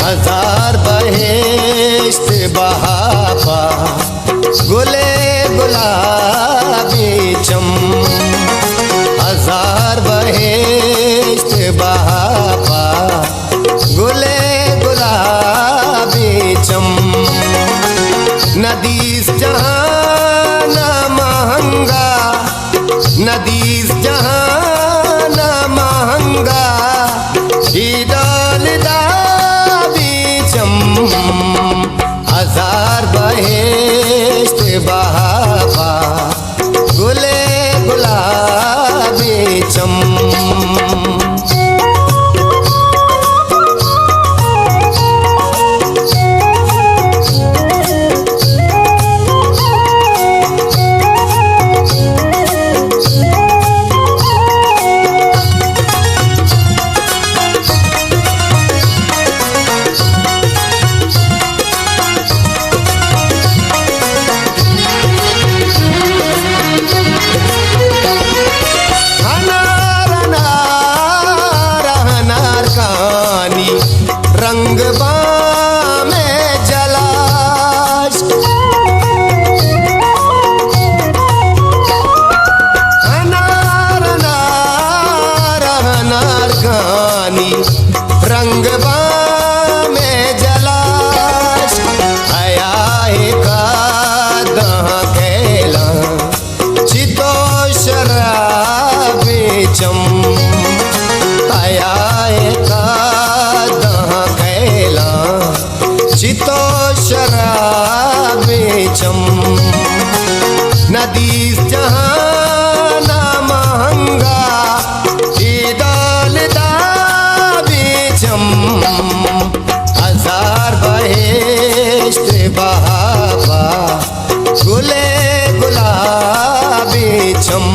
हजार बहेश्त बहापा गुले गुलाबी चम। हजार बहेश्त बहापा गुले गुलाबी चम। नदीस जहां ना महंगा, नदीस जहां ना महंगा डालदा बीचम। हजार बहेश्त बहापा गुले गुलाबी चम। रंग में जलाश अनार अनार अनार गानी रंग में जलाश। आया का दहा खेला चितो शराबी चम। आया का चितो शराबी चम। नदीस जहां ना महंगा डालदा बीचम। हजार बहेश्त बहापा गुले गुलाबी चम।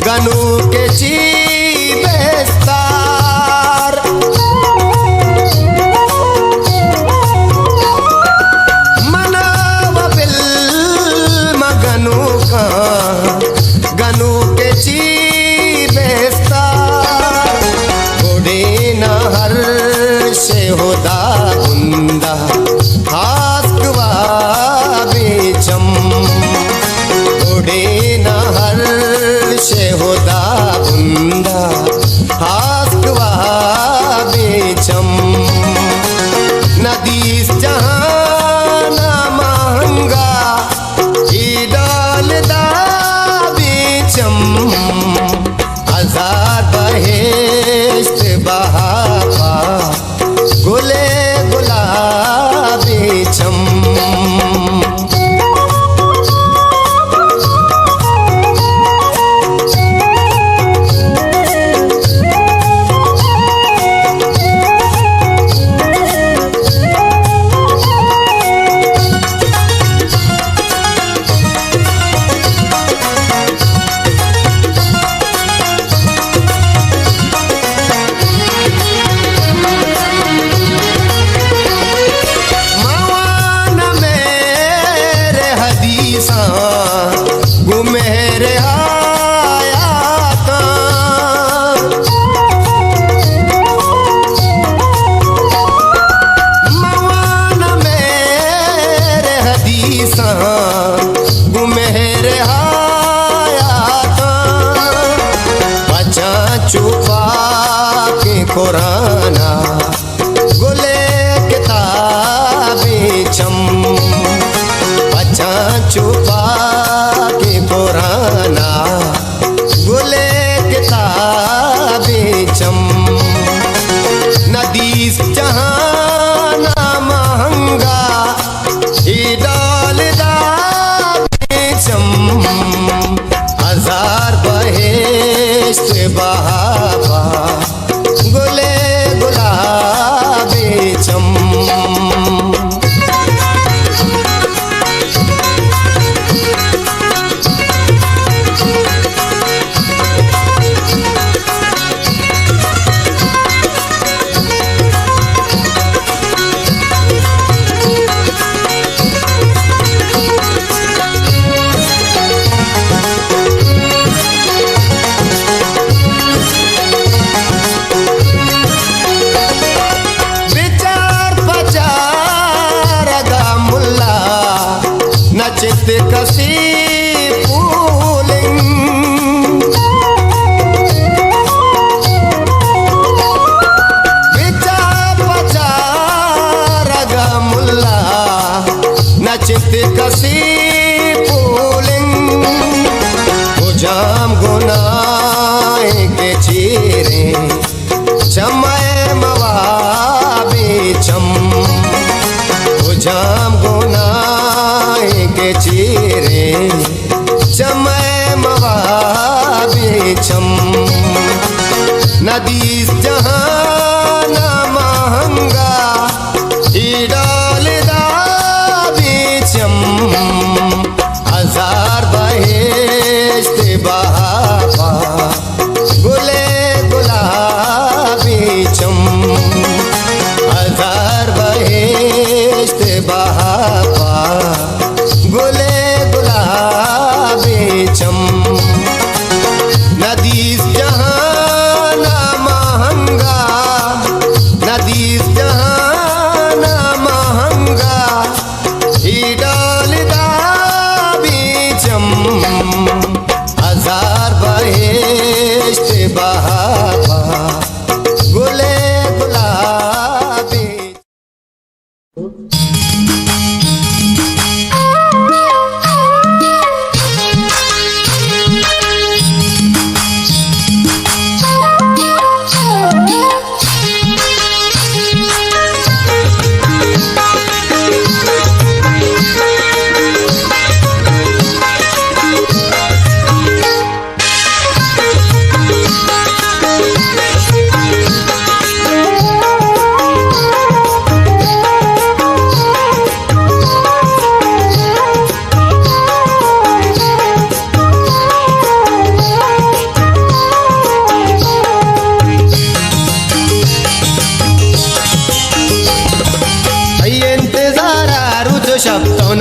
गनु के बेस्तार मनाव बिल मगनु का गनु के बेस्तार। घोड़े नहर से होदा गुंदा हास्कवा बेचम। घोड़े नहर से होदा बुंदा हास्कवा बेचम। नदीस जहां ना महंगा डालदा बीचम। हजार बहेश्त बहापा गुले गुलाबी चम। गुमेरे आयाता मवान मेरे हदीसा गुमेरे आयाता। बचा छुपा के कुराना गुले किताबी चम। बचा छुपा पुराना गुले किताबी चम। नदीस जहां ना महंगा डालदा बीचम। हजार बहेश्त बहापा कसी पुलिंग उजाम गुनाए के चीरे चमय मवाबी चम उजाम गुनाए के चीरे चमय मवाबी चम नदी जहां ना महंगा डाल बीचम हजार बहेश्त बहापा गुले गुलाबी चम हजार बहेश्त बहापा गुले गुलाबी चम नदी जहां ना महंगा नदी जहां ना महंगा डाल बीचम हजार बहेश्त बहापा गुले गुलाबी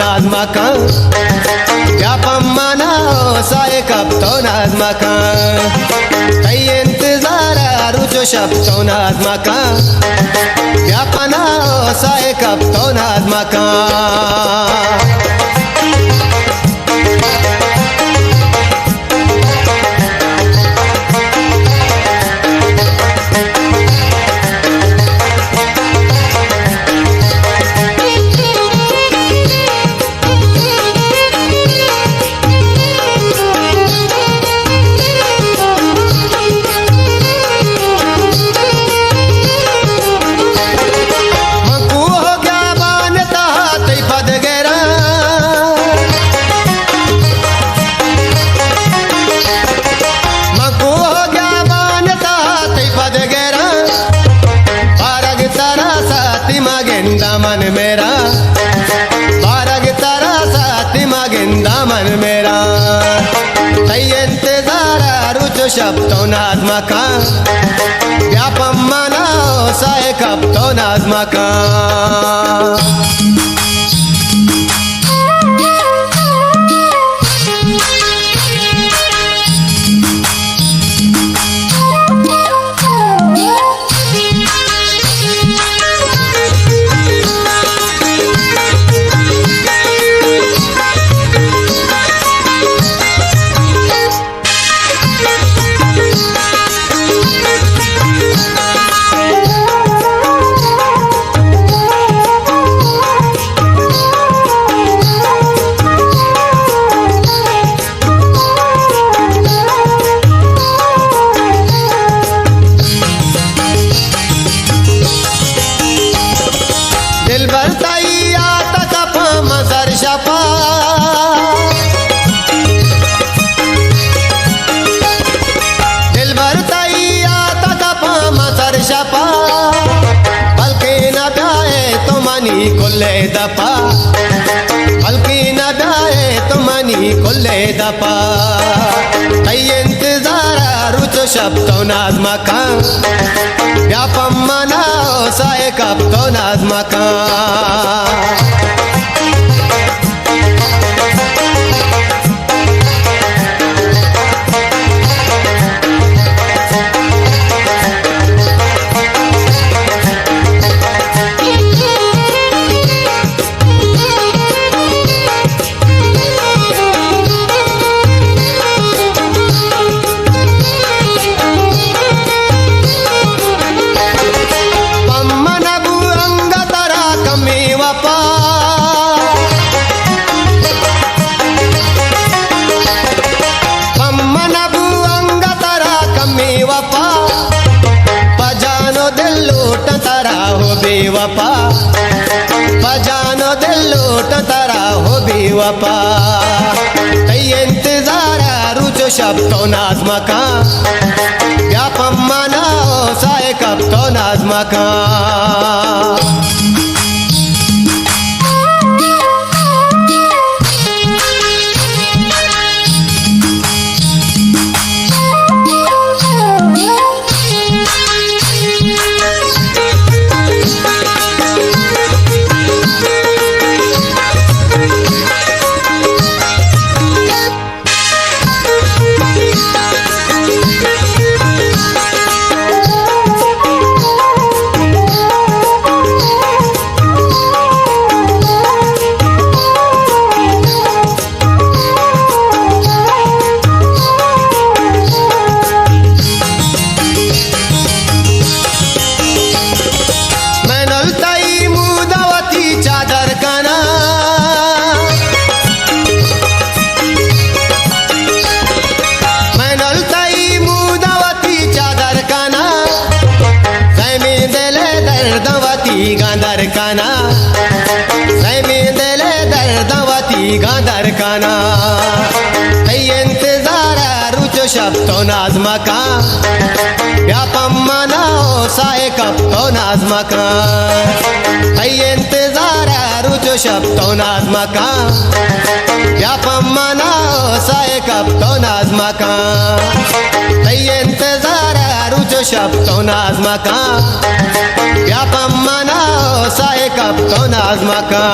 नाजमाका व्यापम मना साए कब तो नाजमाका कई इंतजार रुझो शब तो नाजमाका व्यापना साए कब तो नाजमाका दामन मेरा बारग तारा साथी मागिन दामन मेरा तई इंतजार रुझो शब्दों नाजमाका व्यापम मना साए कब तो नाजमाका दिल भरताई आता कपा मजर शपा दिल भरताई आता कपा मजर शपा बल्कि न प्याए तो मनी कुल्ले दपा बल्कि न प्याए तो मनी कुल्ले दपा कई इंतजार रुझो शब्दों नाजमाका व्यापम मना साए कब तो नाजमाका हो बेवफा बजानो दिल लूट तारा हो बेवफा तय इंतजार रुचो शब्दों नाज़ मका व्यापम मना हो साए कब तो नाज़ मका गांधर काना सैमी दिले दर्दवती गांधर काना इंतजार रुचो शब्दों नाज़ मका व्यापम मना हो साए कब तो नाज़ मका इंतजार रुचो शब्दों नाज़ मका व्यापम मना हो साए कब तो नाज़ मका इंतजार रुचो शब्दों नाज़ मका व्यापम मना हो साए कब तो नाज़ मका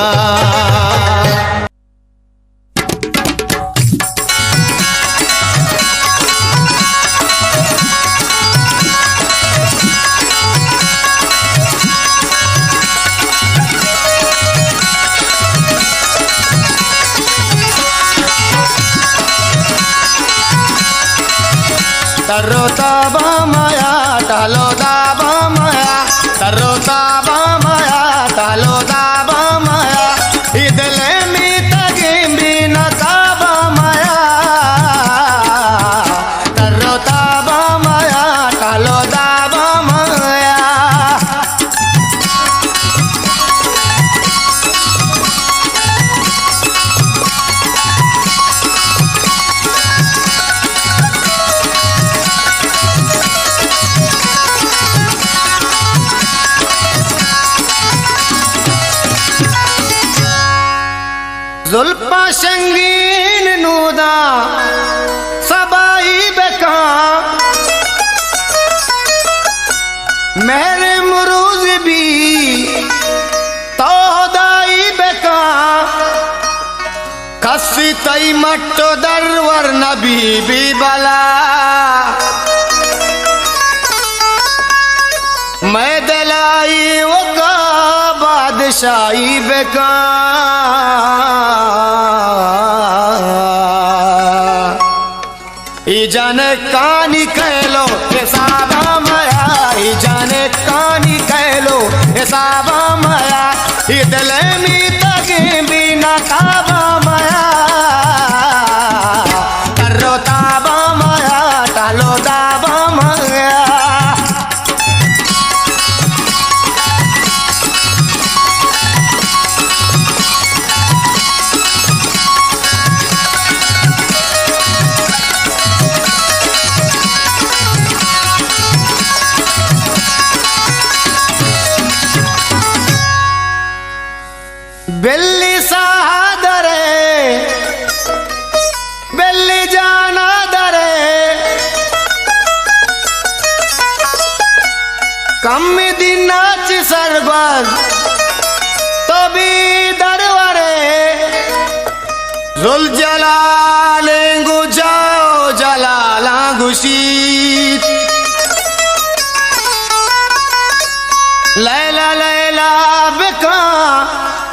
तरो ताबा माया टालो दाबा माया तरो ताबा माया टालो दाबा माया इदले मी तगे भी न ताबा माया तरो ताबा माया टालो दाबा माया जुल्फा संगीन नूदा सबाई बेका मेरे मुरूज भी तोदाई बेका कसी तई मट्टो दरवर नबी भी बला मैं दलाई वो का बादशाही बेका जाने कानी कहलो हिसाबा माया जाने कानी कहलो हिसाबा माया दिल में तगे भी न ताबा माया करो ताबा माया टालो दाबा माया बिल्ली सादरे बिल्ली जाना दरे कम दिन नाच सरबत तो भी दरवरे जुल जलाले गुजाओ जलाला गुशीत लैला लैला बेका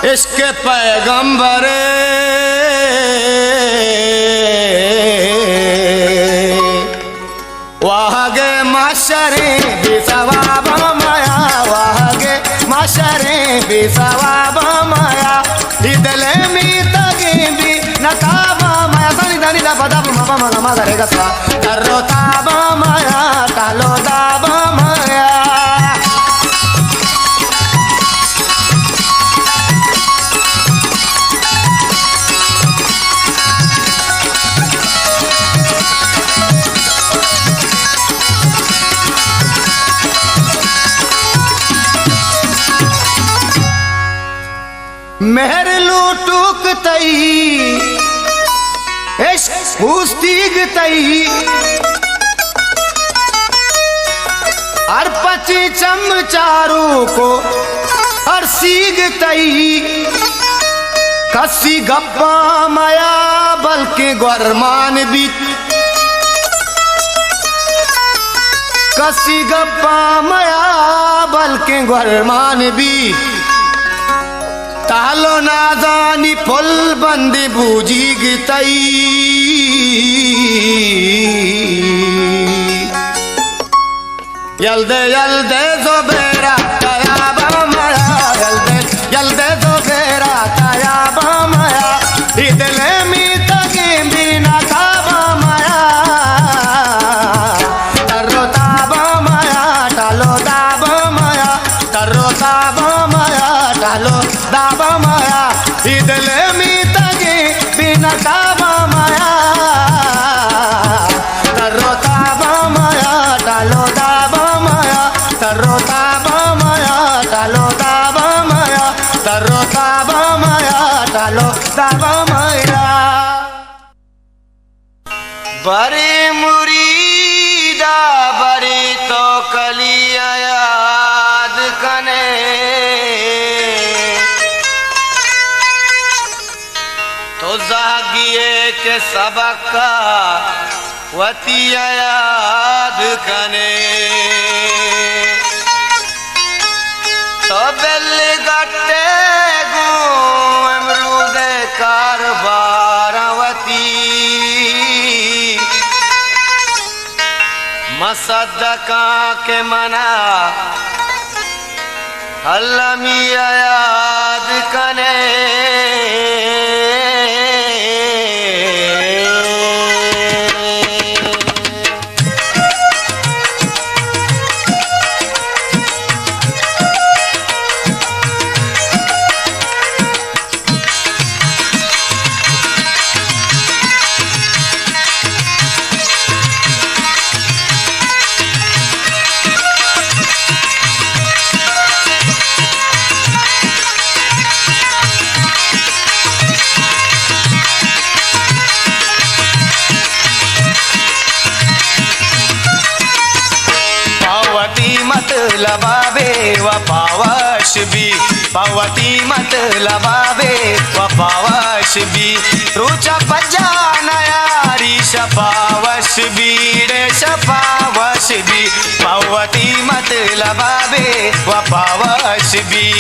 इसके पैगंबर वाह गे माशरे बेसवाब माया वाह गे माशरे बेसवाब माया दिले में तगे भी नकाबा माया सनी धनी दा पदा मा मा मा रे गसा करो ताबा माया टालो दाबा माया मेहर लूटूक तई उस्तीग तई और पची चमचारू को और सीग तई कसी गप्पा माया बल्कि गुरमान भी कसी गप्पा माया बल्कि गुरमान भी तालो नादानी फुल बंदी बूझी गई यल्दे यल्दे जो बेरा तया बामया यल्दे यल्दे जो बेरा तया बामया इदले मी तकी बिना का बामया तरो ता बामया टालो दा बामया तरो ता बामया टालो दा बामया इदले मी तकी बिना का बामया तरो ता बामया टालो दा तरो ताबा माया टालो ताबा माया तरो ताबा माया टालो ताबा माया बरे मुरीदा बरे तो कलिया याद कने तो जागिए के सबक का वतिया याद कने तो बेल गट्टे गो अमरूद कारबारवती मसदका के मना हल्लमिया याद कने लबाबे वफावश भी पवती मत लबाबे वफावश भी रुचा बजा नयारी शफावश भी रे शफावश भी पवती मत लबाबे वफावश भी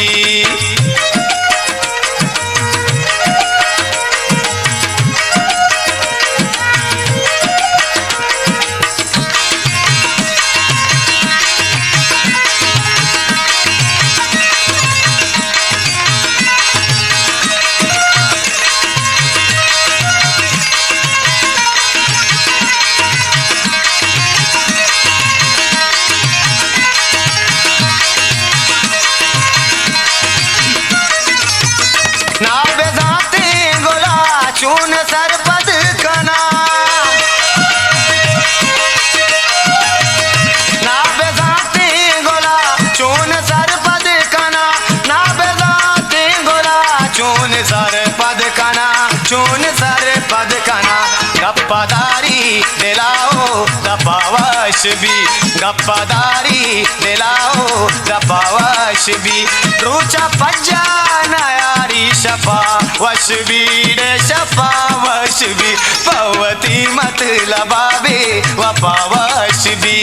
चून सरपद कना ना बेजाते गोला चून सरपद कना ना बेजाते गोला चून सरपद कना चून सरपद कना गप्पादारी दिलाओ दपावश भी गप्पादारी दिलाओ दपावश भी रूचा पज्जा नयारी शफा वश भी रे शफा वश भी पवती मत लबाबे वफावश भी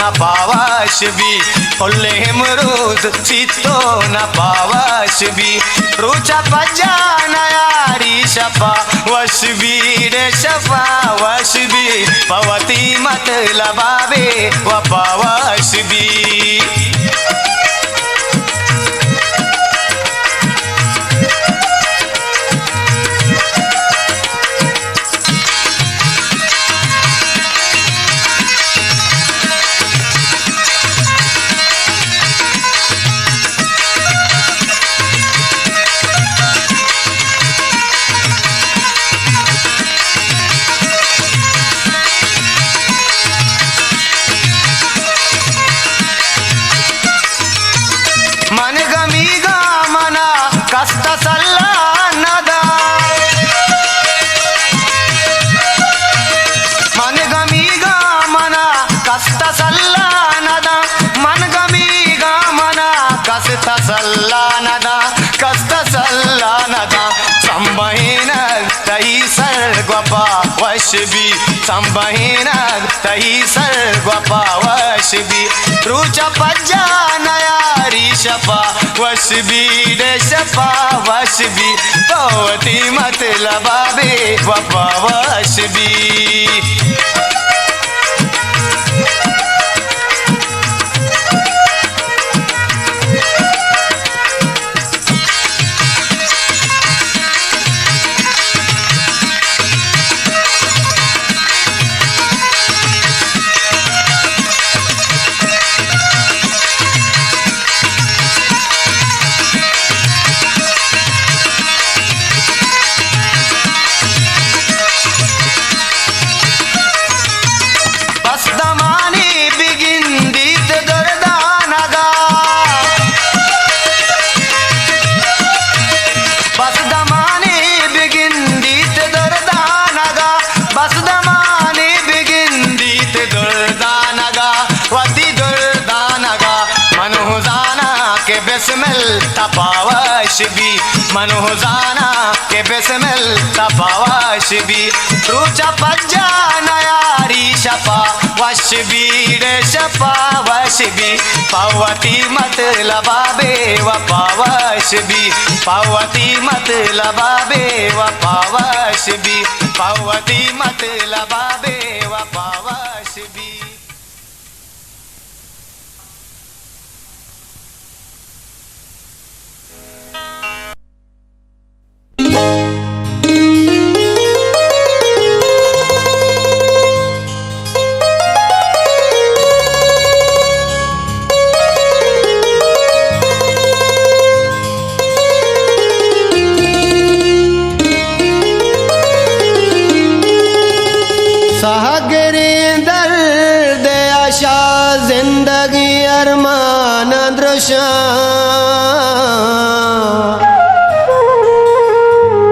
ना पावाश बी फुल्ले हिमरूद सीतो ना पावाश बी रुचा पजा नयारी शपा वश बी रे शपा वश बी पवती मत लबाबे व पावाश बी वशबी संबहिनग तही सर्गपा वशबी रुचा पज्जा नयारी शपा वशबी रे शपा वशबी पवती मत लबाबे वपा वशबी तपावशबी मनोजाना के बेसमेल तपावशबी रुचा पज्जा नयारी शपा वशबी रे शपा वशबी पवती मत लबाबे व पावशबी पवती मत लबाबे व पावशबी पवती मत लबाबे व पावशबी जिंदगी अरमान दृश्य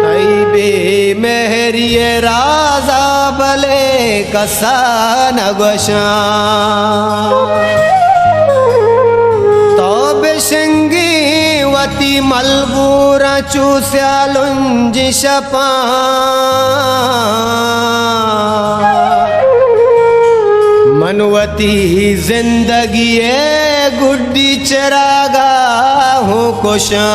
तैबे मेहरिए राजा भले कसा नगशा तो बेशंगी वती मलबूरा चूस्यालुंज शपा मनवती जिंदगी गुड्डी चरागा हो कोशा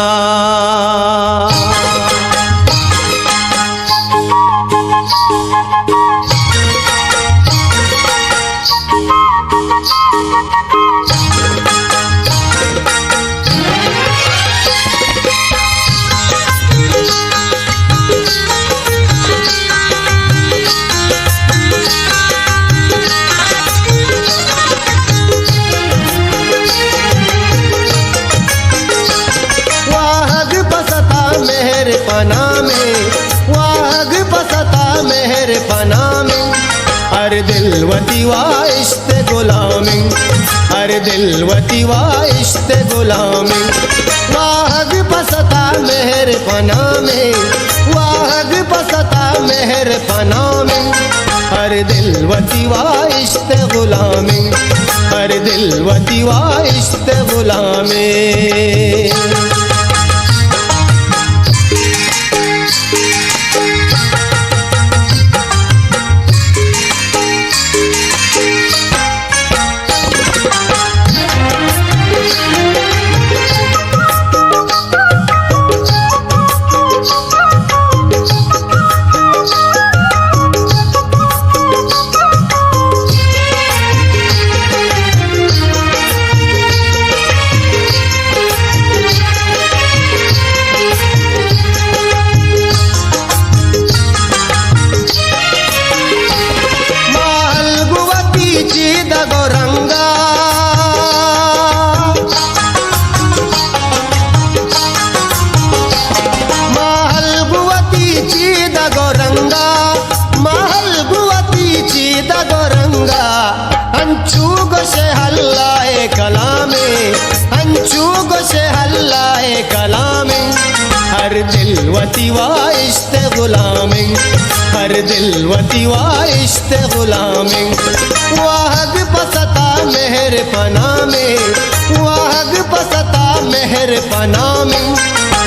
अरे दिलवती वाइश्ते गुलामी अरे दिलवती वाइश्ते गुलामी वाहग पसता मेहर पना में वाहग पसता मेहर पना में अरे दिलवती वाइश्ते गुलामी अरे दिलवती वाइश्ते गुलामी वती वाइश्त गुलामिंग, हर दिल वती वाइश्त गुलामिंग। वाहग पसता मेहर पना में, वाहग पसता मेहर पना में,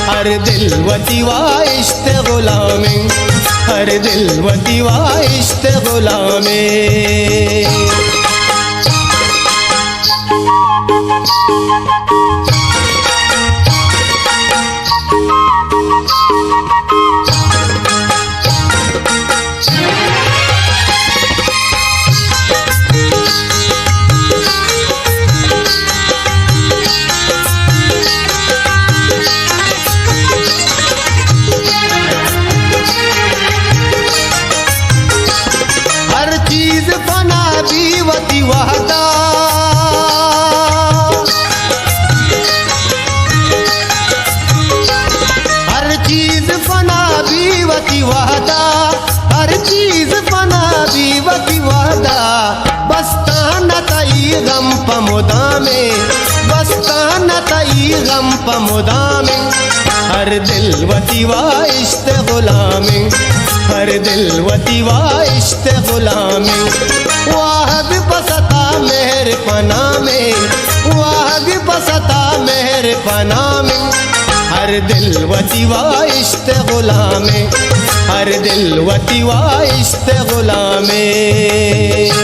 हर दिल वती वाइश्त गुलामिंग, हर दिल वती वाइश्त गुलामिंग। वहदा हर चीज फना भी वती वहदा, हर चीज फना भी वती वहदा। बस्ता न तई गम पमुदा में, बस्ता न तई गम पमुदा में, हर दिल वती वाइश्त गुलामिंग, हर दिल वती वाइश्त गुलामिंग। वाहग पसता मेहर पना में, वाहग पसता मेहर पना में, हर दिल वती वाइश्त गुलामिंग, हर दिल वती वाइश्त गुलामिंग।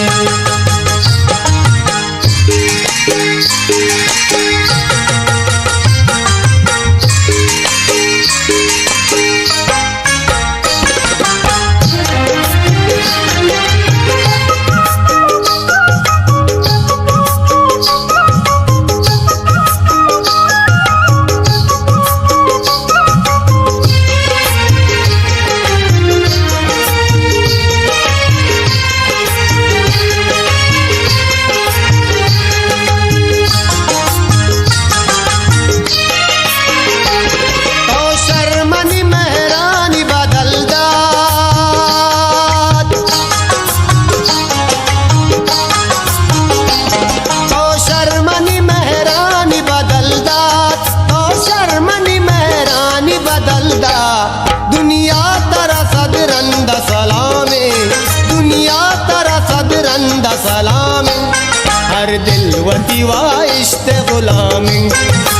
हर दिल वती वाइश्त गुलामिंग,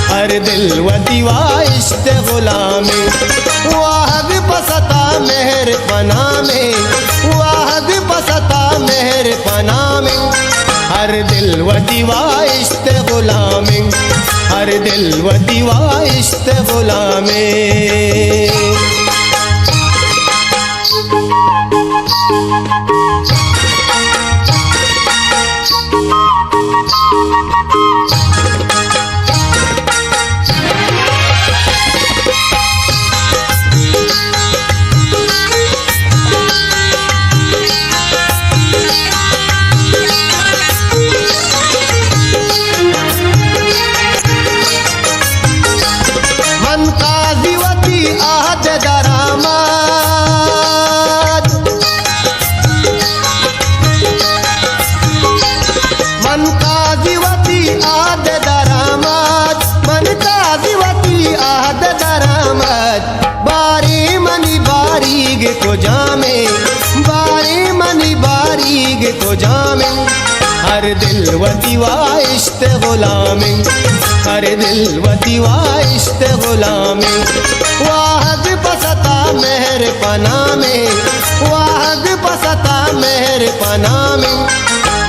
हर दिल वती वाइश्त गुलामिंग। वाहग पसता मेहर पना में, वाहग पसता मेहर पना में, हर दिल वती वाइश्त गुलामिंग, हर दिल वती वाइश्त गुलामिंग। को जामे बारी मनी बारीग को जामे, हर दिल वती वाइश्त गुलामिंग, हर दिल वती वाइश्त गुलामिंग। वाहग पसता मेहर पना में, वाहग पसता मेहर पना में,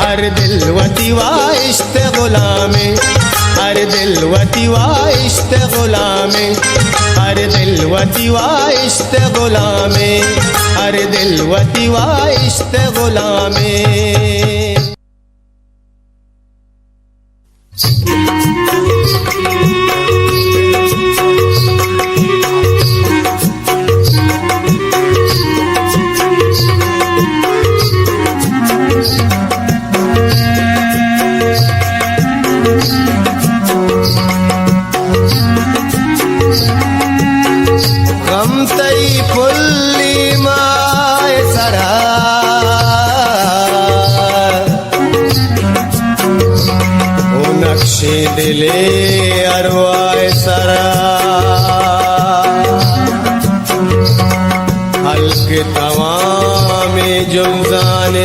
हर दिल वती वाइश्त गुलामिंग, हर दिल वती वाइश्त गुलामिंग, हर दिल वती वाइश्त गुलामिंग, हर दिल वती वाइश्त गुलामिंग। दिले अरवाए सरा गीतवा में जुमजाने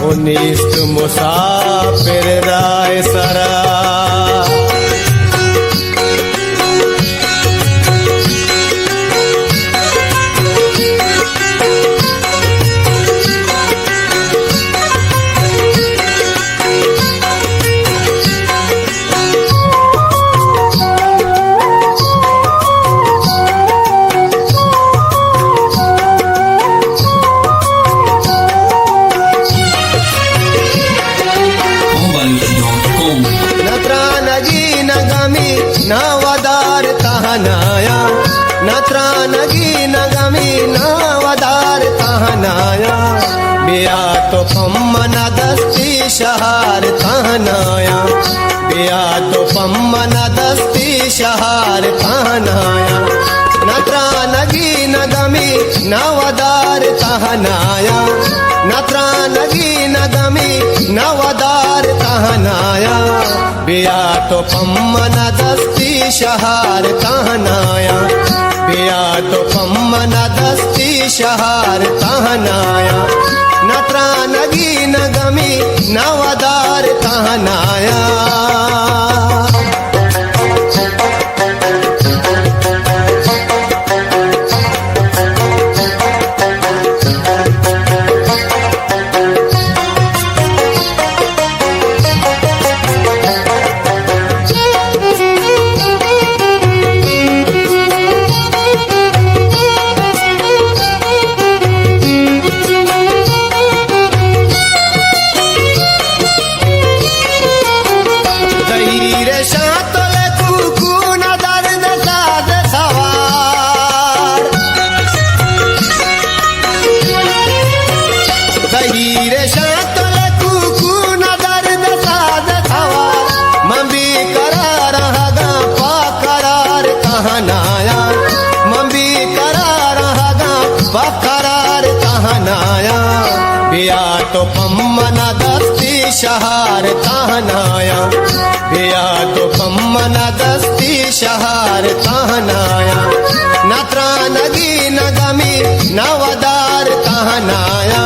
ओ निस्त मुसाफिर राय सरा नवदार तहनाया नत्रानगी नगमी नवदार तहनाया बिया तो पम्मन दस्ती शहार तहनाया बिया तो पम्मन दस्ती शहार तहनाया नत्रानगी नगमी नवदार तहनाया नत्रानगी नगमी नवदार तहनाया बिया तो पम्मन दस्ती शहार तहनाया बिया तो पम्मन दस्ती शहार तहनाया नत्रानगी नगमी नवदार तहनाया बिया तो पम्मन दस्ती शहार तहनाया बिया तो पम्मन दस्ती शहार तहनाया नत्रानगी नगमी नवदार तहनाया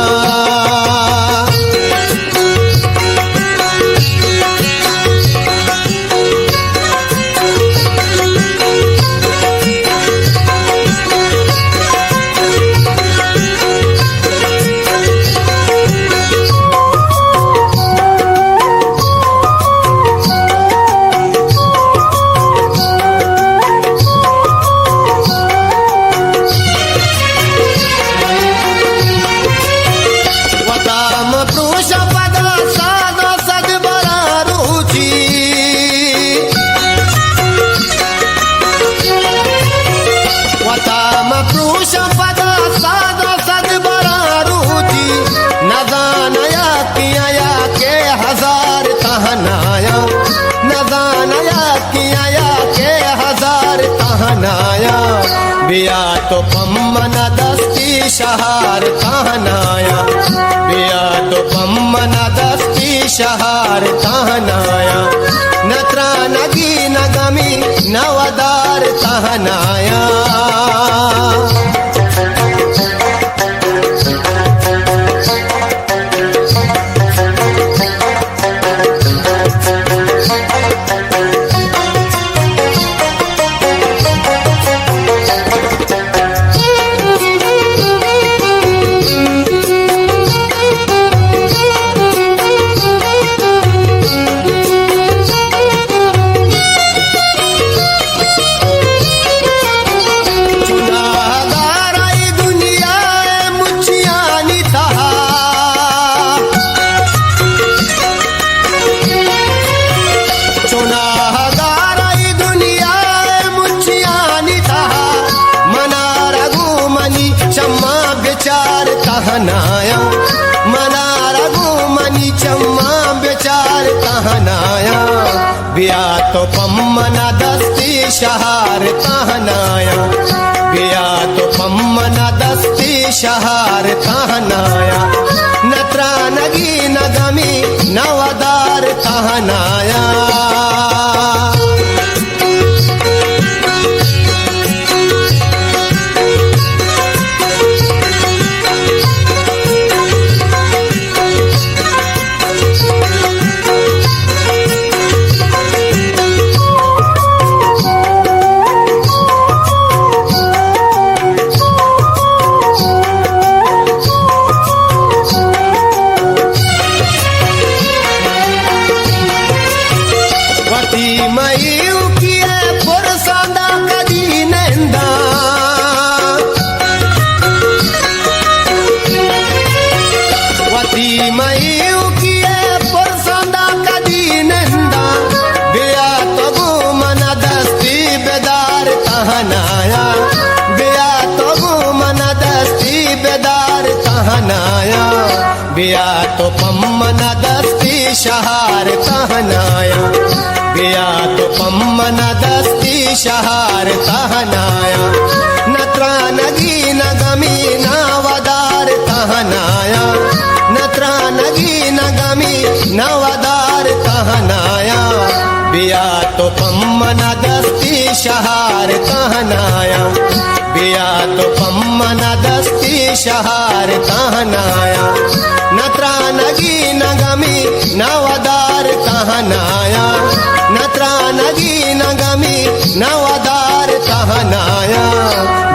बिया तो पम्मन दस्ती शहार तहनाया बिया तो पम्मन दस्ती शहार तहनाया नत्रानगी नगमी नवदार तहनाया तहनाया मना रघुमनी चम्मा बेचार तहनाया बिया तो पम्मन दस्ती शहार तहनाया बिया तो पम्मन दस्ती शहार तहनाया नत्रानगी नगमी नवदार तहनाया तहनाया बिया तो पम्मन दस्ती शहार तहनाया बिया तो पम्मन दस्ती शहार तहनाया नत्रा नगी नगमी नवदार तहनाया नत्रा नगी नगमी नवदार तहनाया बिया तो पम्मन दस्ती शहार तहनाया बिया तो पम्मन दस्ती शहार तहनाया नत्रा नगी नगमी नवदार तहनाया नत्रा नगी नगमी नवदार तहनाया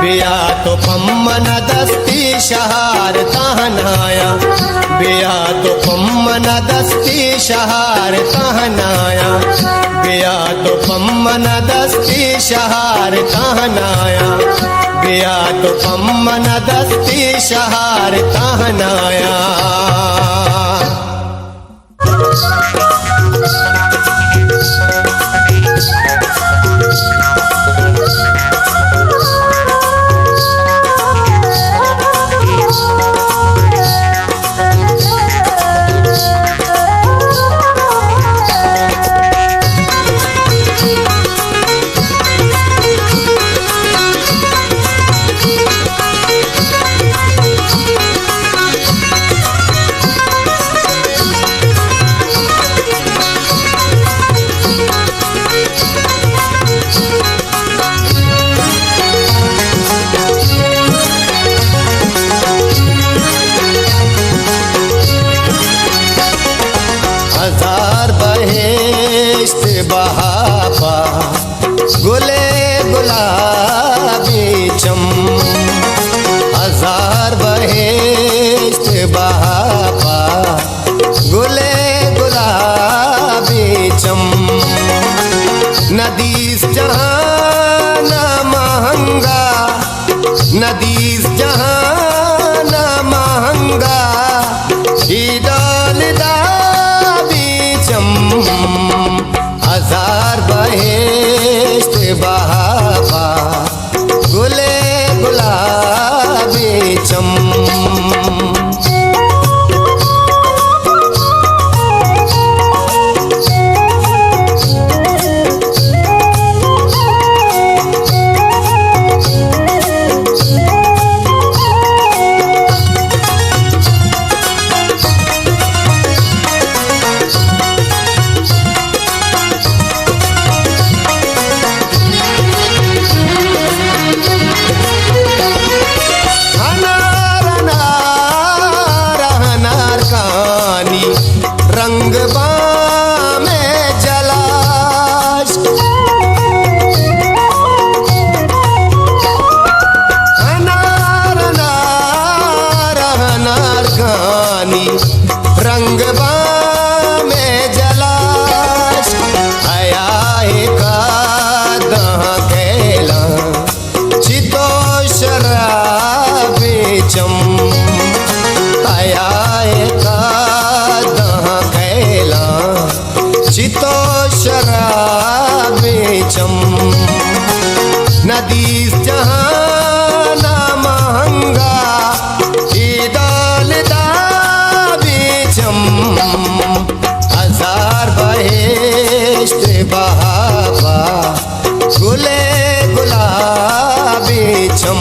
बिया तो पम्मन दस्ती शहार तहनाया बिया तो पम्मन दस्ती शहार तहनाया बिया तो पम्मन दस्ती शहार तहनाया बिया तो पम्मन दस्ती शहार तहनाया हजार बहेश्त बहापा गुले गुलाबी चम हजार बहेश्त बहापा गुले गुलाबी चम नदीस जहां न महंगा नदीस जहां न महंगा ईदालदा हजार बहेश्त बहापा गुले गुलाबी चम रंग में जलाश अनार नार अनार गानी रंग में जलाश आया का दहा केला चितो शराबी चम आया का चितो शराबी चम नदीस जहां न महंगा ईदालदा चम हजार बहेश्त बहापा गुले गुलाबी चम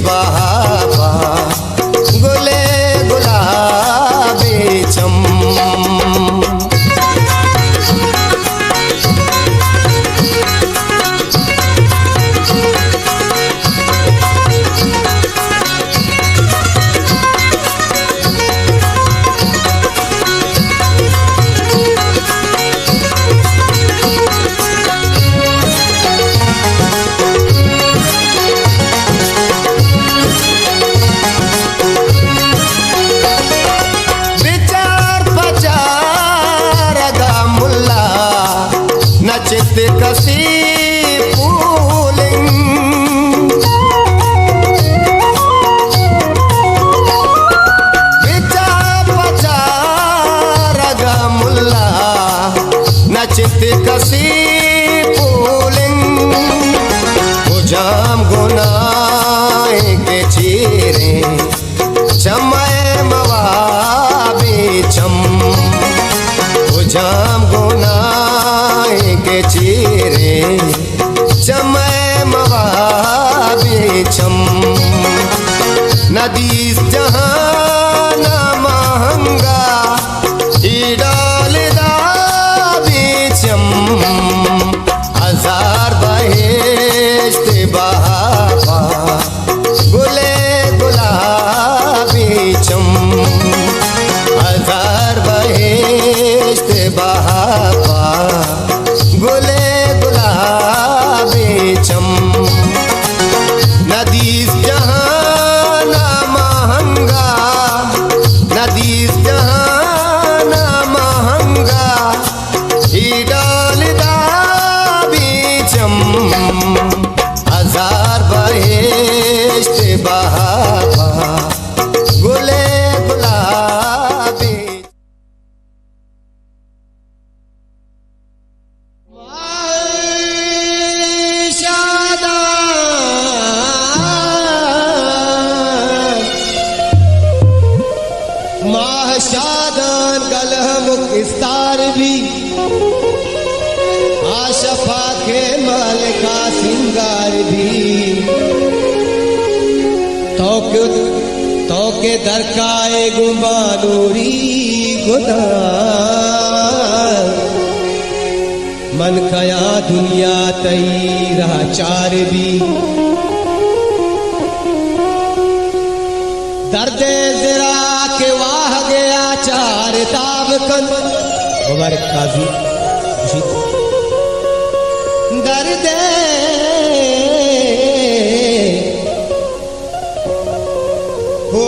बहावा गुले गुलाबी चम। चित कसी फूलिंग बिचा पचा रगा मुल्ला नचित कसी फूलिंग उजाम गुनाह के चीरे चमय मवाबी चम। उजाम गुनाह के चीरे चमय मवाबी चम। नदी जहां ना महंगा डालदा बीचम। हजार बहेश्त बहावा गुले गुलाबी चम। हजार बहेश्त बहावा गुले गुलाबी चम। नदी जहां ना महंगा नदी जहां ना महंगा डालदा बीचम। हजार बहेश्त बहावा गुले गुलाबी। शादान गलह मुख्तार भी आशफा के माल का सिंगार भी तो के दरकाए गुबानूरी गुदा मन कया दुनिया तई रहा चार भी दर्दे जरा के वाह गया चार ताब कन मुबारक काजी दर्दे हो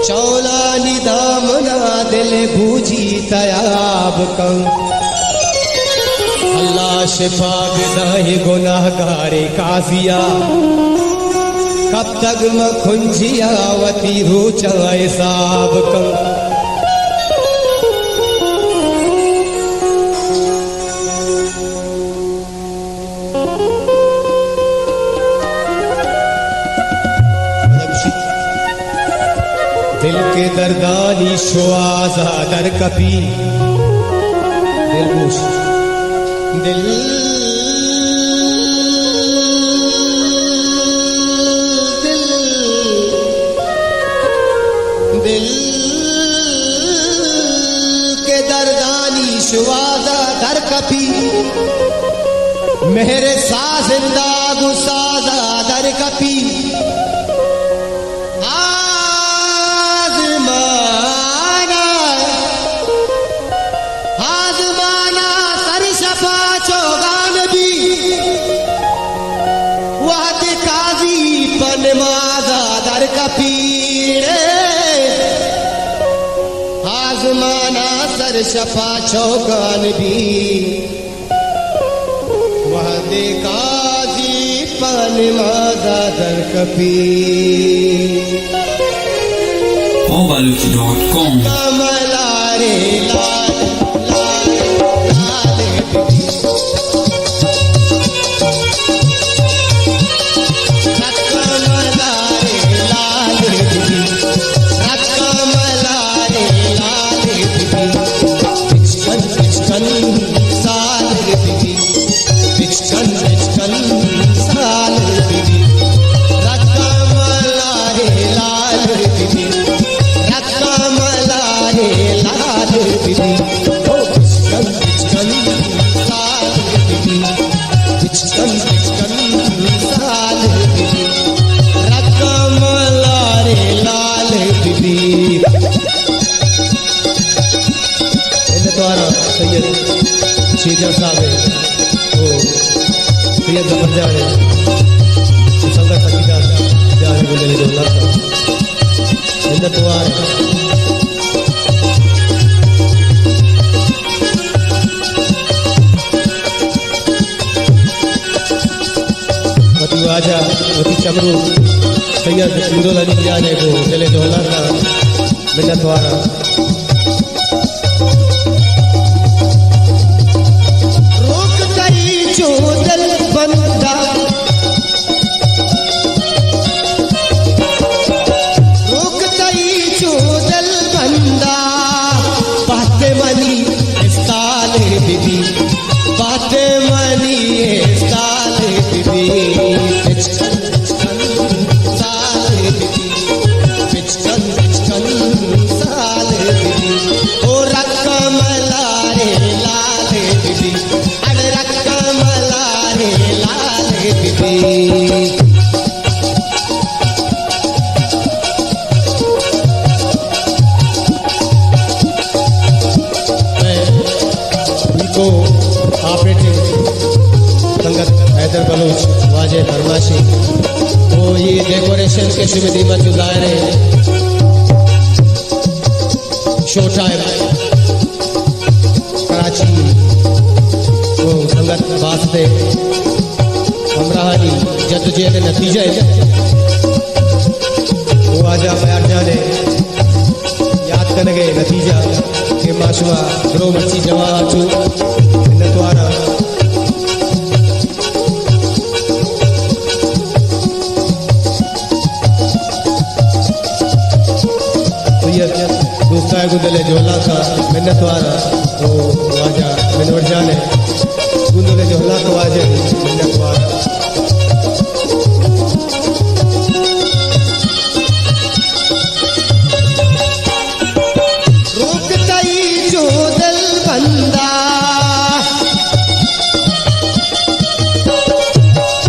चौला निदामना दिल बूझी तयाब कं। अल्लाह शिफा बिदाही गुनाहगारे काजिया कब तक म खुंजिया वती रोचाए साब कं। दिल के दर्दानी शुआजा दर कपी दिलगोश दिल दिल दिल के दर्दानी शुआजा दर कपी मेरे साजिंदा गुसाजा दर कपी। आजमाना सर शफा चौगान भी वह काजी पन मादा दर कपी। Baloch.com. कमला रे लाल लाल लाल बिबी कमला रे लाल बिबी कमला रे लाल बिबी बिचकन बिचकन साल बिबी बिचकन बिचकन साल बिबी कमला रे लाल बिबी कमला रे लाल बिबी ओ बिचकन बिचकन साल बिबी बिचकन बिचकन साल बिबी कमला रे लाल बिबी इन द्वारा सैयद शीजा साहब है वो सैयद जफर जान है संगत सकीदा जान बोले जो अल्लाह का इन द्वारा वती वाजा वती चमरू सैयद नूरुल अली जान है को दिले जो अल्लाह का मिन्नत वारा रोक गई जो दिल बंदा रोक गई जो दिल बंदा बातें मनी साल बीबी बातें मनी साल बीबी बिचकन बिचकन साल बीबी बिचकन बिचकन साल बीबी ओ रकमला रे लाल बीबी अरे रकमला रे लाल बीबी को ऑपरेटिंग संगत हैदर बलूच वाजे फरमाशी वो ये डेकोरेशन के सुविधि में जो दायरे शो टाइम कराची वो संगत वास्ते हमराही जद्दोजहद नतीजे वो आजा बयान जाने याद करेंगे नतीजा के माशुआ ग्रो मच्छी जवा चू इन द्वारा तो ये दूसरा है गुंदले जोला का मिन्नत वारा वो वाजा मिनवर जाने गुंदले जोला का वाजे मिन्नत वारा बंदा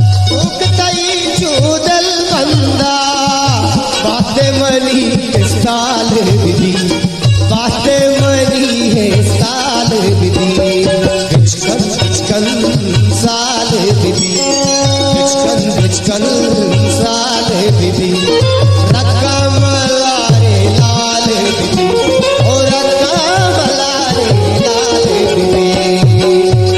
उगतई चूदल बंदा बातें मनी साल विधि बातें मनी है साल विधि बिचकन बिचकन साल विधि बिचकन बिचकन साल विधि रकमला रे लाल विधि और रकमला रे लाल विधि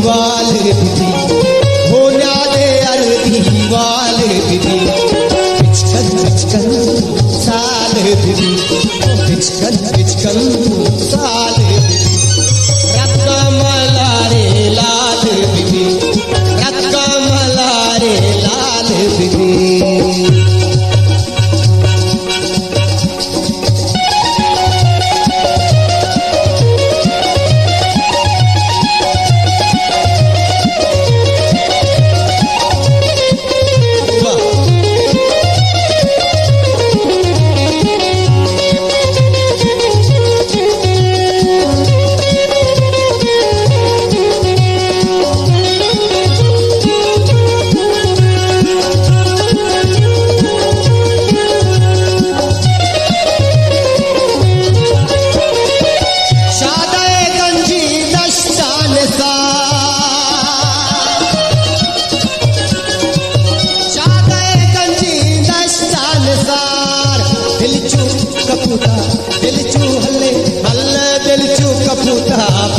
वाल बिबी होण्याले अर्धी वाल बिबी पिचकन पिचकन साल बिबी पिचकन पिचकन साल बिबी रक्कमला रे लाल बिबी रक्कमला रे लाल बिबी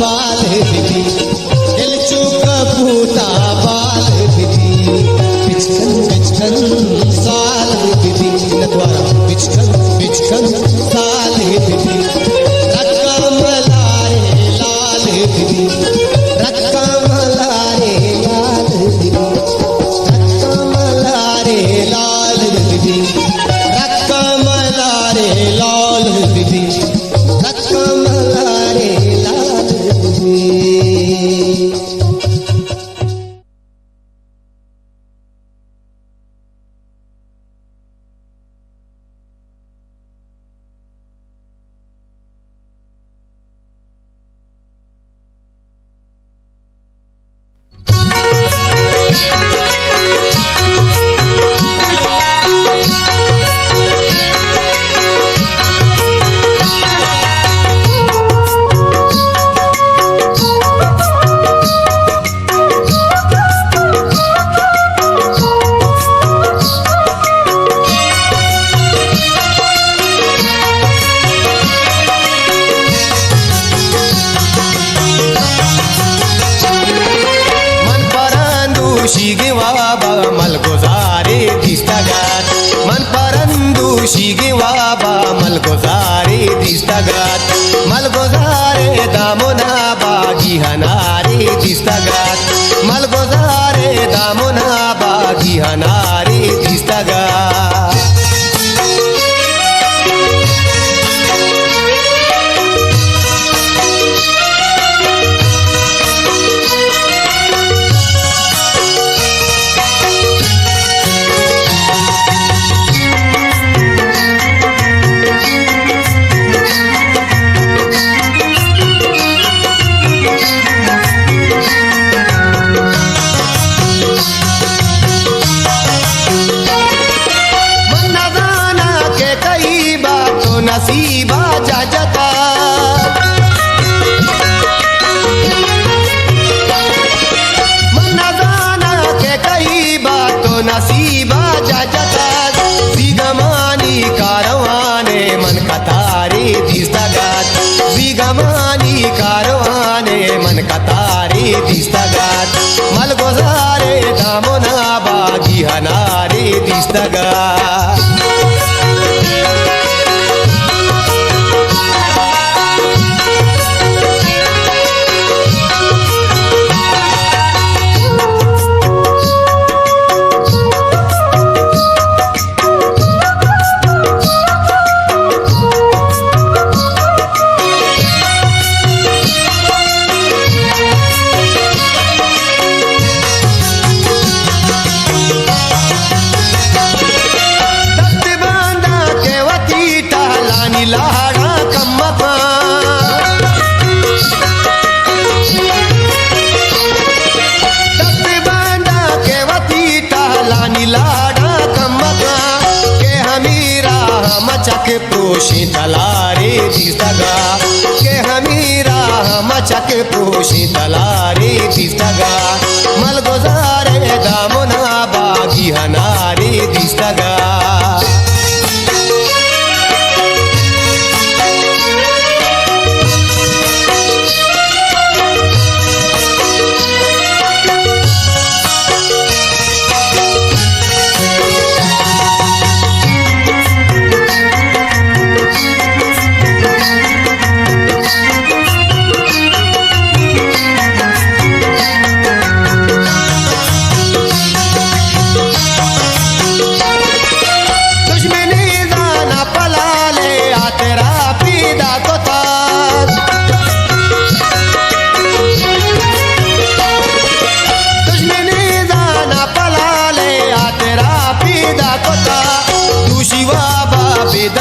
बाल बिबी दिल चूक पूता बाल बिबी पिचकन पिचकन साल बिबी नद्वारा पिचकन पिचकन साल बिबी रक्कमला रे लाल बिबी रक्कमला रे लाल बिबी रक्कमला रे लाल बिबी रक्कमला रे लाल बिबी रक्कमला रे लाल बिबी मलगोजारे दामोना बागी हनारे दिसतागात मलगोजारे दामोना बागी हनारे दिसतागात नसीबा जाजता मन्ना जाना के कई बातों नसीबा जाजता बिगमानी कारवाने मन कतारे दिसतागात बिगमानी कारवाने मन कतारे दिसतागात मलगोजारे दामोना बागी हनारे दिसतागात लाड़ा कम्मका बांधा के वती टहलानी लाड़ा कम्मका के हमीरा मचक पोशी तलारे दिसतागा के हमीरा मचक पोशी तलारे दिसतागा मलगोजारे दामोना बागी हनारे दिसतागा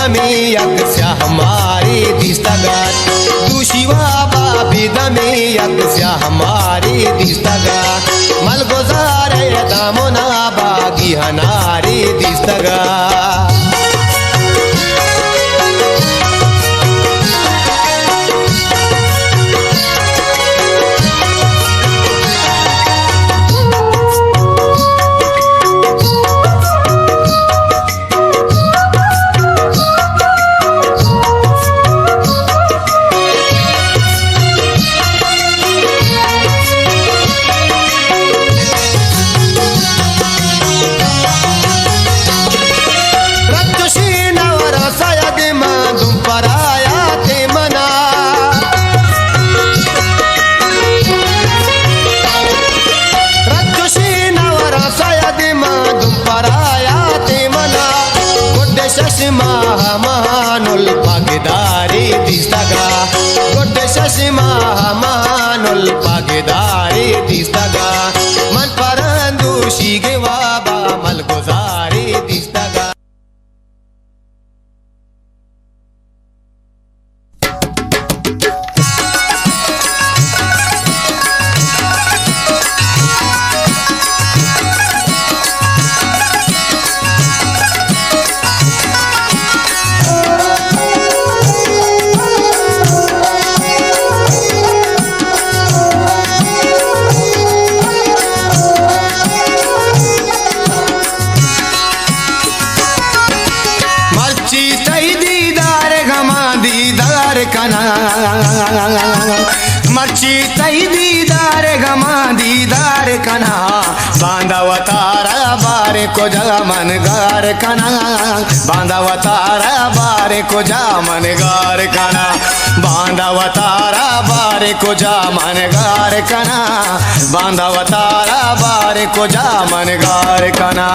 दमी यकस्या हमारी दिस्तगात दुशिवा बाबी दमी यकस्या हमारी दिस्तगात मलगुजारे दामोना बागी हनारी दिस्तगात महानुल भागीदारी दिसतगा गोटे शशि महानुल भागीदारी दिसतगा मन परंदू शिगे वाबा मलगुजारी दिसतगा मर्ची तई दीदार गमा दीदार कना बांधावतारा बारे को जा मन गार कना बांधावतारा बारे को जा मन गार कना बांधावतारा बारे को जा मन गार कना बांधावतारा बारे को जा मन गार कना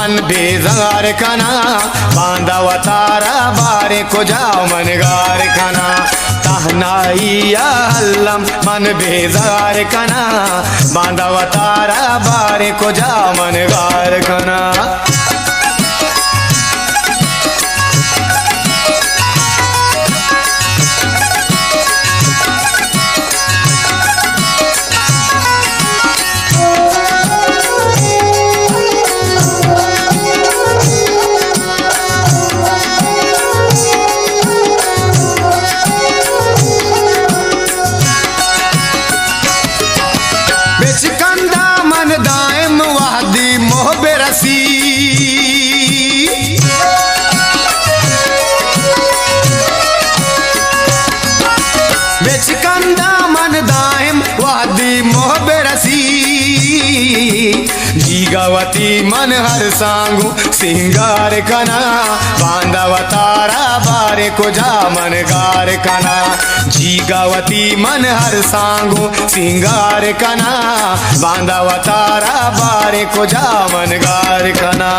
मन बेजार कना बांधावतारा बारे को जाओ मन गार कना तहनाइया अल्लम मन बेजार कना बांधावतारा बारे को जाओ मन गार कना जीगावती मन हर सांगू सिंगार कना बांधावतारा बारे को जा मन गार कना जीगावती मन हर सांगू सिंगार कना बांधावतारा बारे को जा मन गार कना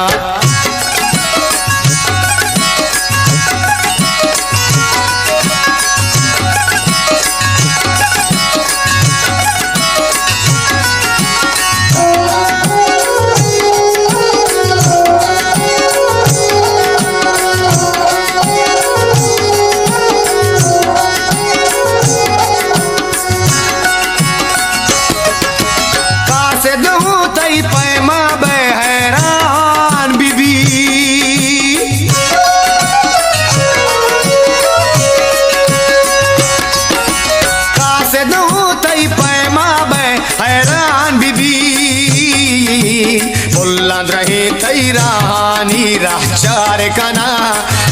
बोलत रहे तैरानी राहचार कना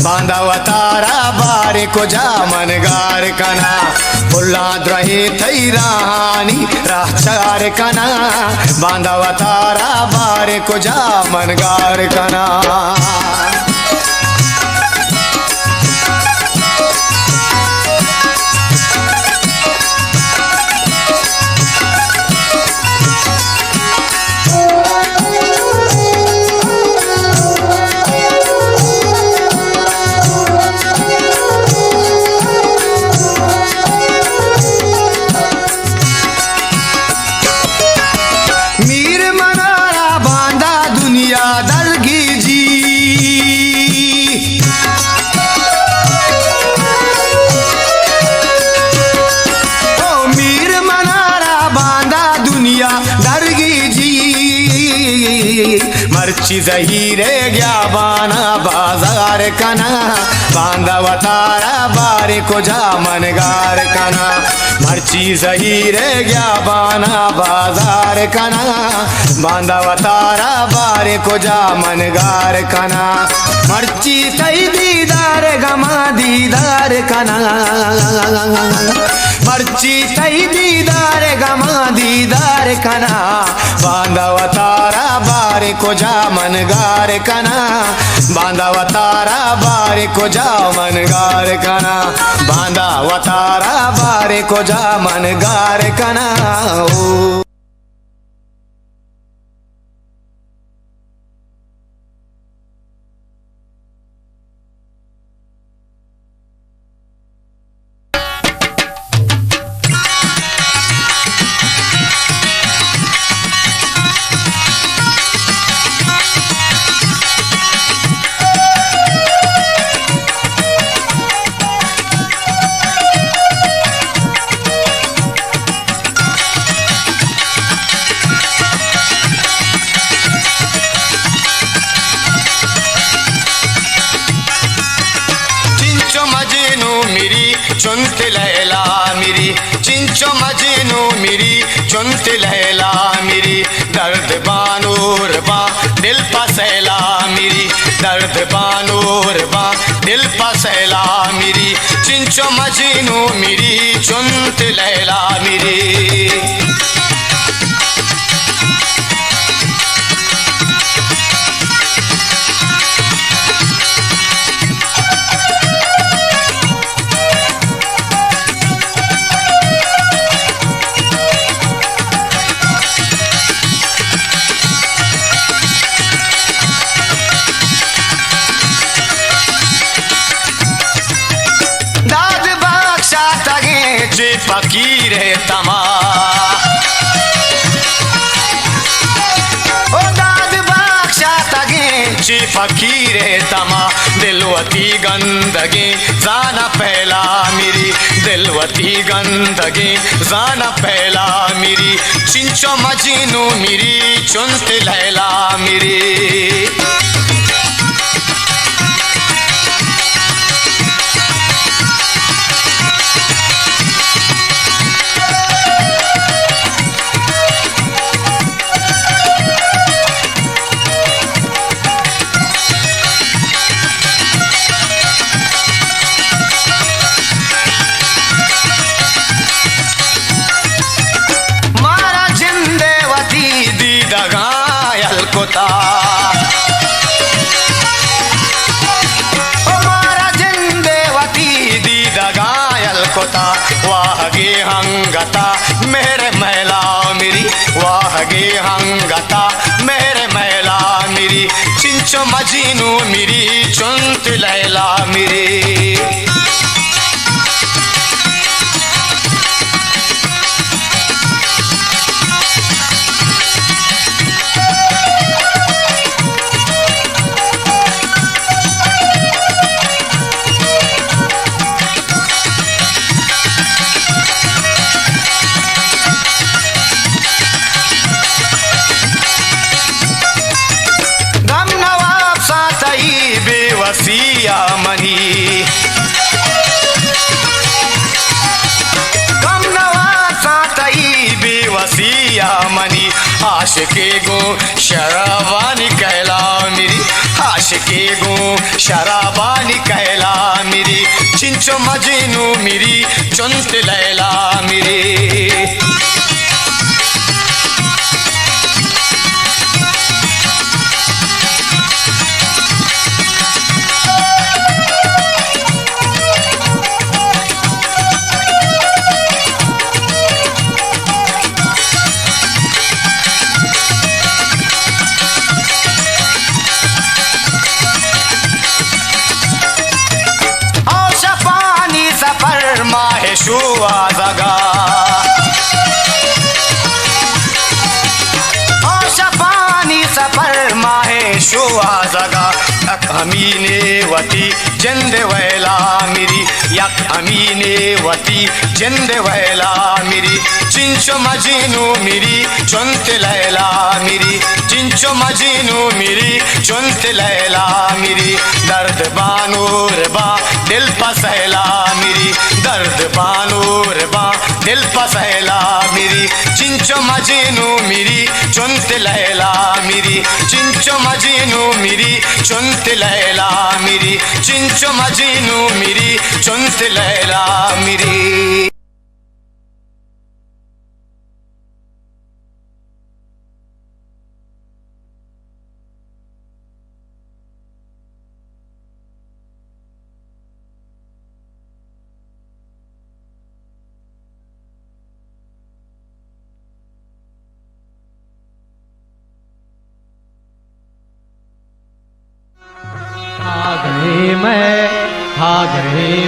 बांधावा तारा बारे को जा मनगार कना बोलत रहे तैरानी राहचार कना बांधावा तारा बारे को जा मनगार कना मर्ची जहीरे गया बाना बाजार कना बांधावा तारा बारे को जा मनगार कना मर्ची जहीरे गया बाना बाजार कना बांधावा तारा बारे को जा मनगार कना मर्ची तई दीदार गमा दीदार कना मर्ची तई दीदार गमा दीदार कना बांधावा तारा बारे को जा मनगार कना बांधावा तारा बारे को जा मनगार कना बांधावा तारा बारे को जा मनगार कना ओ चुनत लैला मेरी चिंचो मजनू मेरी चुनत लैला मेरी दर्द बानूर बा दिल पसैला मेरी दर्द बानूर बा दिल पसैला मेरी चिंचो मजनू मेरी चुनत लैला मेरी फकीर है तमा ओ दाद बख्शा तगे चे फकीर है तमा दिलवती गंदगी जाना पहला मेरी दिलवती गंदगी जाना पहला मेरी चिंचो मजनू मेरी चुनत लैला मेरी वाहगे हंगता मेरे मैला मेरी वाहगे हंगता मेरे मैला मेरी चिंचो मजनू मेरी चुनत लैला मेरी वसिया मनी कम नवा सातई बेवसिया मनी आशिकी गो शराबानी कहला मेरी, आशिकी गो शराबानी कहला मेरी, चिंचो मजनू मेरी चुंत लैला मेरी। शुआ जगा पानी सफर माहे शुआ जगा, यक अमीने वती जिंद वैला मेरी, यक अमीने वती जिंद वैला मेरी, चिंचो मजनू मेरी चुंत लैला मेरी, चिंचो मजनू मेरी चुंत लैला मेरी, दर्द बानूर बा दिल पसैला मेरी, दर्द बानूर बा दिल पसैला मेरी, चिंचो मजनू मेरी चुंत लैला मेरी, चिंचो मजनू मेरी चुंत लैला मेरी, चिंचो मजनू मेरी चुंत लैला मेरी।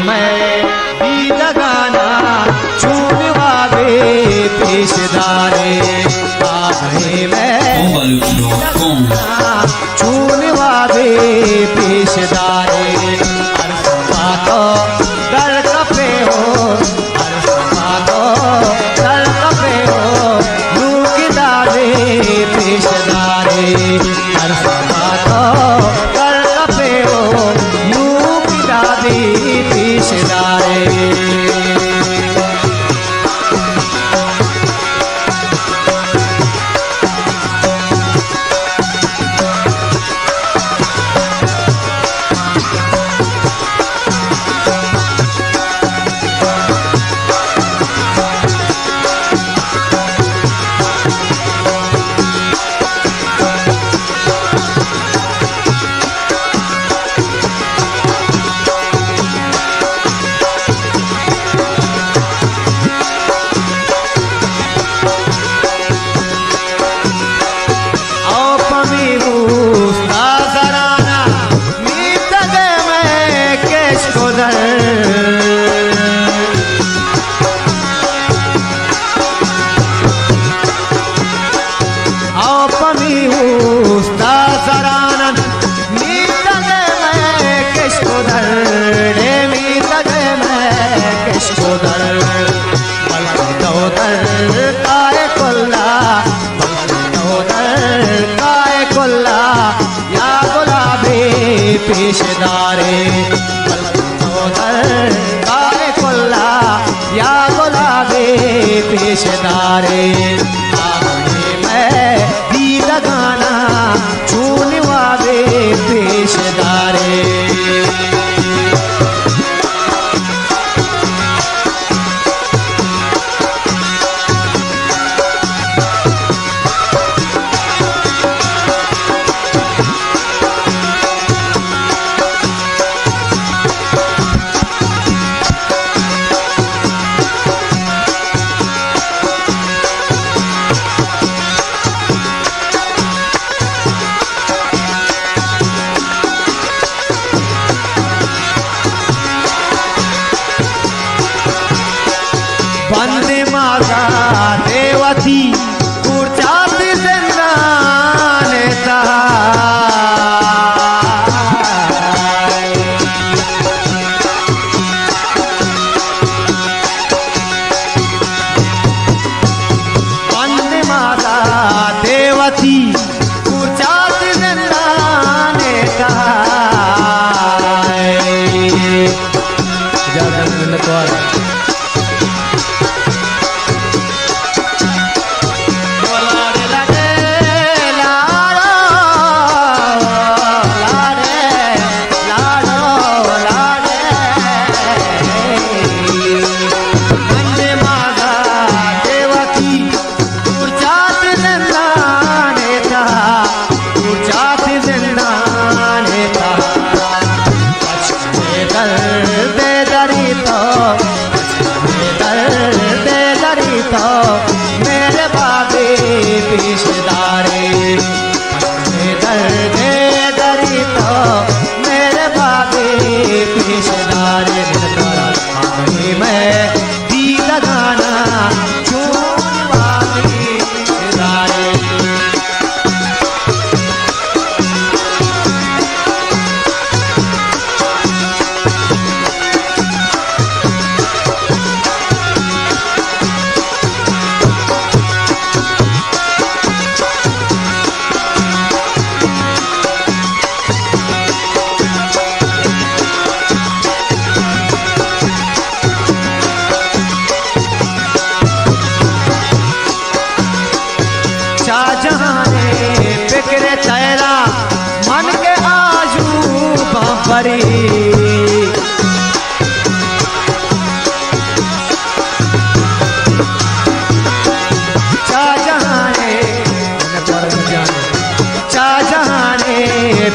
मैं गीत गाना छूने वाले पेशदारे आ गए, मैं छूने वाले पेशदारे, हर सभा तो दर कपे हो, हर सभा तो दर कपे हो, नूर की दारे पेशदारे, हर सभा तो दर कपे हो, नूर की दारे पेशदारे। पेशदारे गाए कोल्ला या गुलाबे पेशदारे, मैं गीत गाना छूने वाले पेशदारे। वंदे माता देवती कुर्चाती जिंदाने वंदे माता देवती कुर्चाती जिंदाने भरी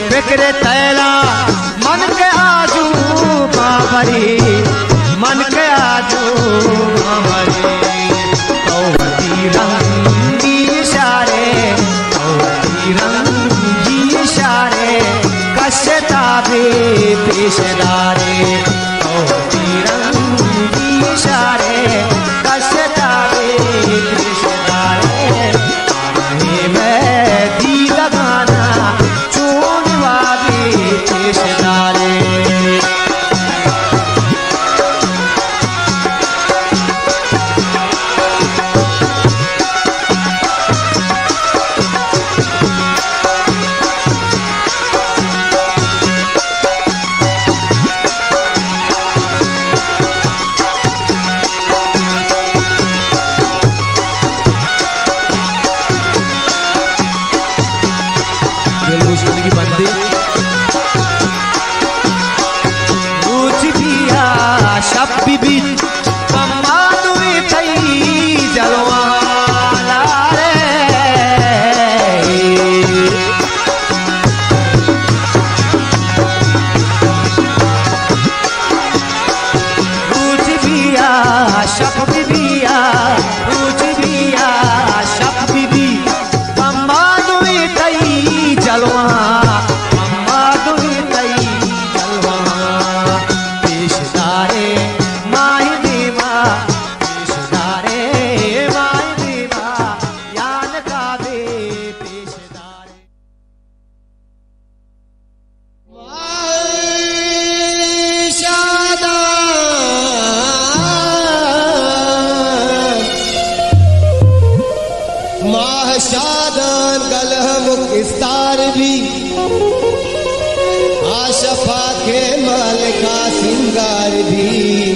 फिक्र तैला मन के आजू बाबरी मन के आजू बाबरी कौवती रंगी इशारे कौवती रंगी इशारे कश्यताबे पेशदारे कौवती रंगी इशारे कश्यताबे पेशदारे मैं दी लगाना पेशदारे की बंदी बीबी अम्मा तुई थई जलवाला रे रूठ बिया शप बिया रूठ बिया शप बीबी अम्मा तुई थई जलवा अम्मा तुई थई जलवा पेशदारे शादान गलह इस्तार भी आशफा के माल का सिंगार भी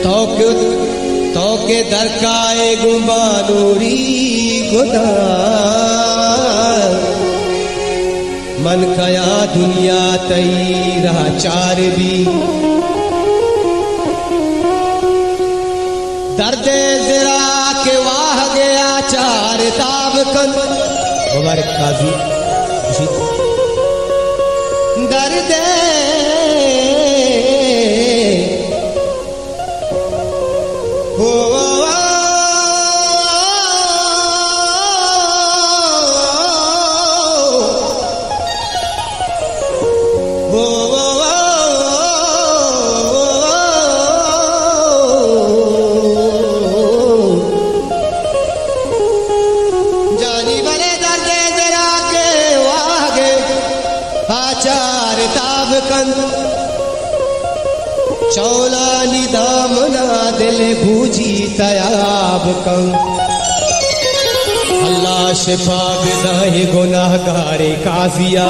तो के दरकाए गुबानूरी गुदा मन कया दुनिया तई रहा चार भी दर्दे जरा के वाह गया चार ताब कन मुबारक काजी दर्दे हो चौला निदामना दिल बूझी तयाब कं अल्लाह शिफा बिदाए गुनाहगारे काजिया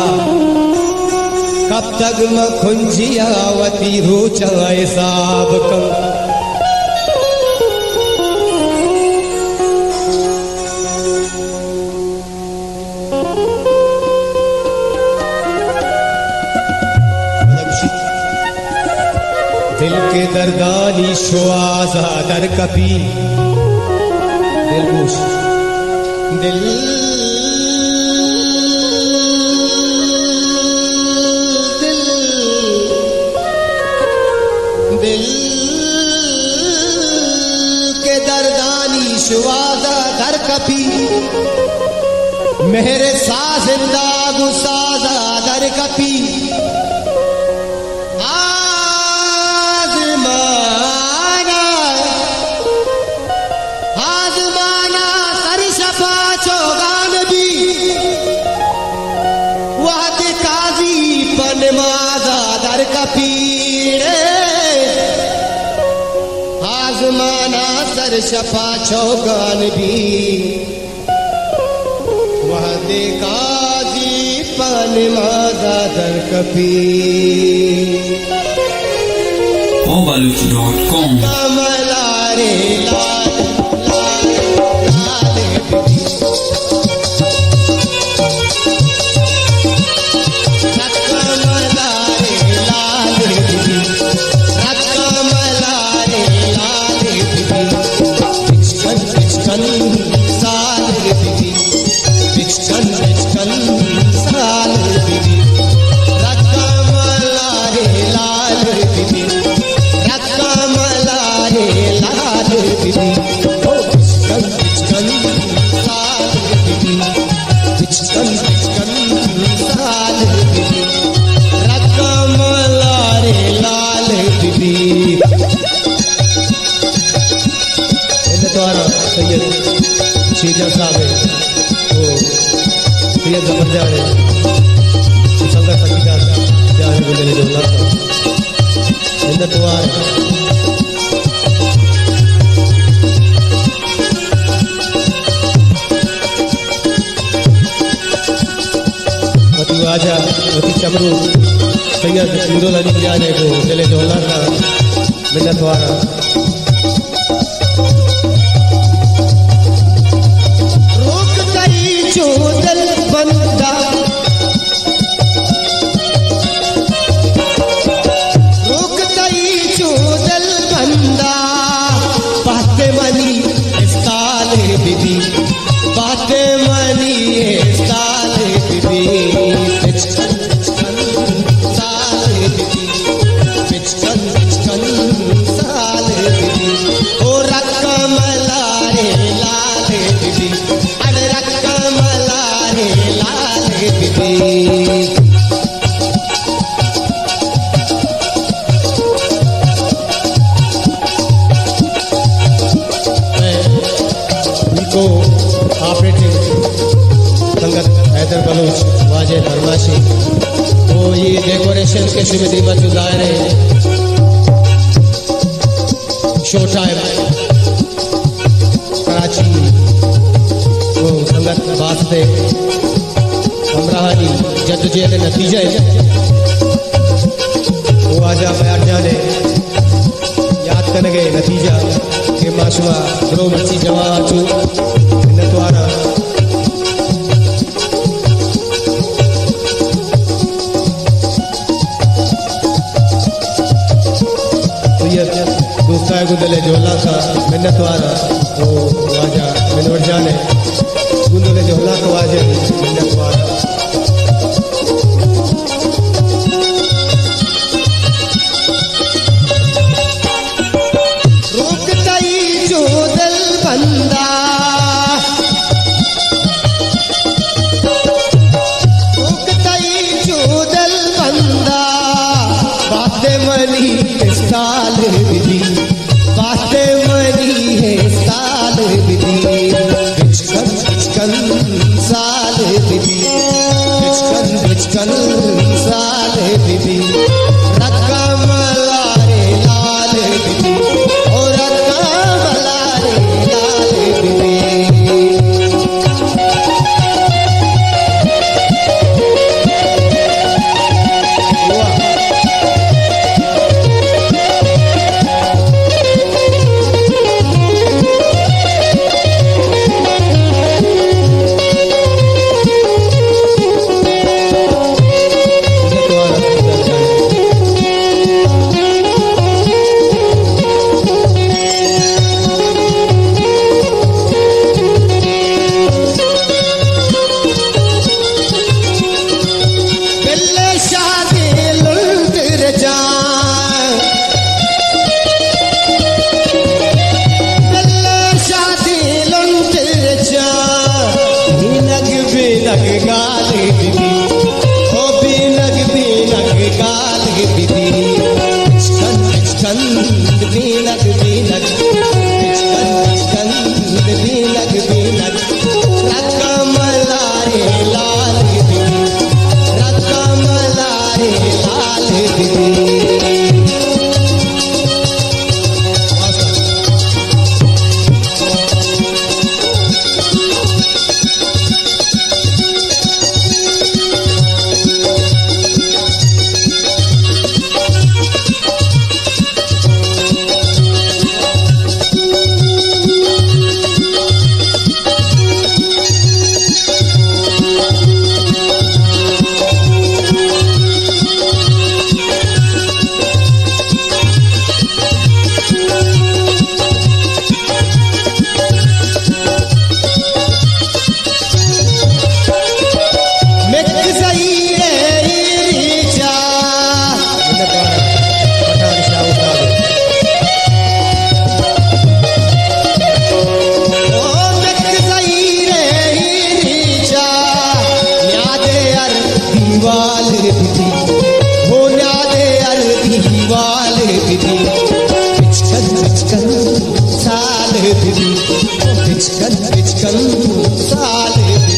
कब तक म खुंजिया वती रोचाए साब कं दिल के दर्दानी शुआजा दर कपी दिलगोश दिल दिल दिल के दर्दानी शुआजा दर कपी मेरे साजिंदा गुसाजा दर कपी आजमाना सर शफा चौगान भी वह काजी पन माजा दर कपी obalut.com कमलारे लाल लाल सैयद शीजा साहब है वो सैयद जफर जान है संगत सकीदार जान गुजरे जो ना इंदर तुआर वती आजा वती चमरू सैयद नूरुल अली जान है वो चले जो ना का मिन्नत वाला चोदल बंदा रोक दई चोदल बंदा बातें मनी साले बीबी बातें मनी साले बीबी साले बीबी साले बीबी ओ रकम लारे लाले बीबी अरे रकम लारे लाले बीबी को ऑपरेटिंग संगत हैदर बलूच वाजे फरमाशी वो ये डेकोरेशन के श्रीमती मौजूदार है शो टाइम कराची वो संगत वास्ते हमराहानी जद्दोजहद नतीजे वो आजा बयान जाने याद करेंगे नतीजा के माशुआ ग्रो मच्छी जवा चू नतवारा तो ये दोस्ता है गुंदले जोला का मिन्नतवारा वो वाजा मिनवर जाने गुंदले जोला का वाजे मिन्नतवारा चोदल बंदा उगतई चोदल बंदा बातें मनी साल विधि बातें मनी है साल विधि बिचकन साल विधि बिचकन साल विधि रकम लारे लाल विधि और रकम लारे लाल विधि बिचकन साल बिबी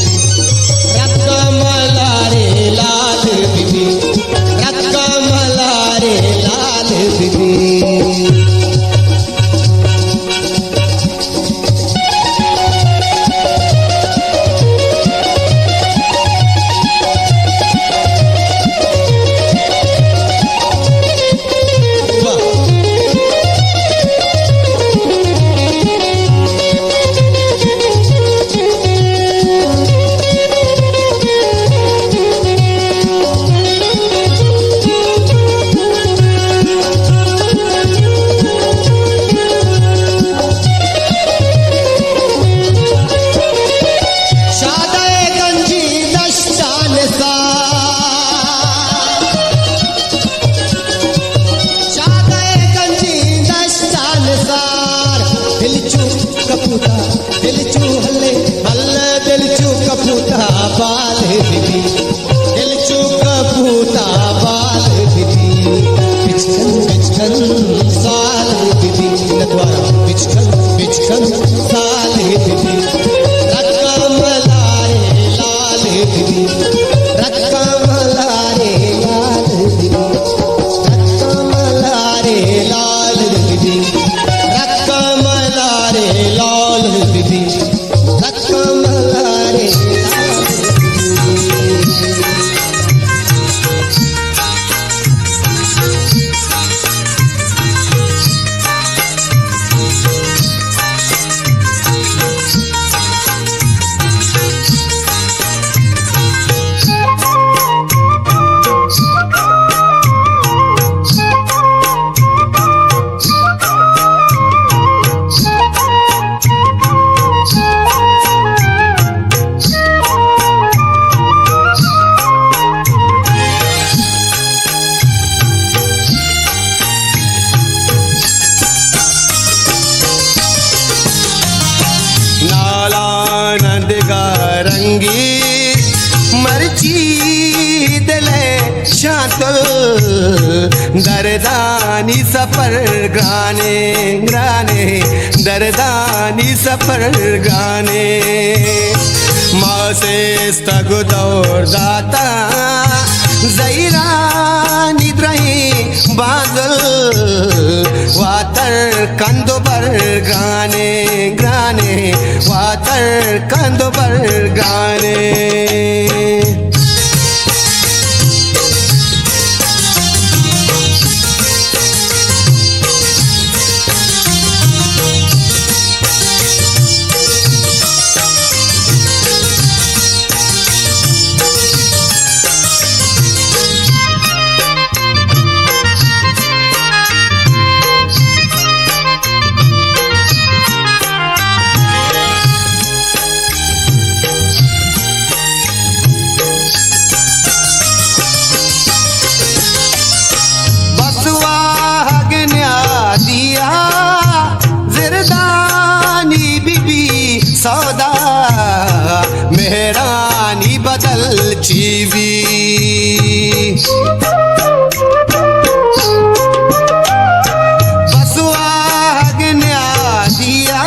रकमला रे लाल बिबी रकमला रे लाल बिबी बाल बिबी दिल कपूता बाल बिबी बिचकन साल बिबी नद्वारा बिचकन साल बिबी रकमला रे लाल बिबी रकमला रे लाल बिबी रकमला रे लाल बिबी रकमला रे लाल बिबी रकमला रे नालानंद गारंगी मर्ची दिले शांतल दरदानी सफर गाने गाने दरदानी सफर गाने माँ से स्तगु दौर दाता जैरा निद्रही बादल वातर कंदोबर गाने गाने वातर कंदोबर गाने सौदा मेहरानी बदल चीवी बसवाग न्या दिया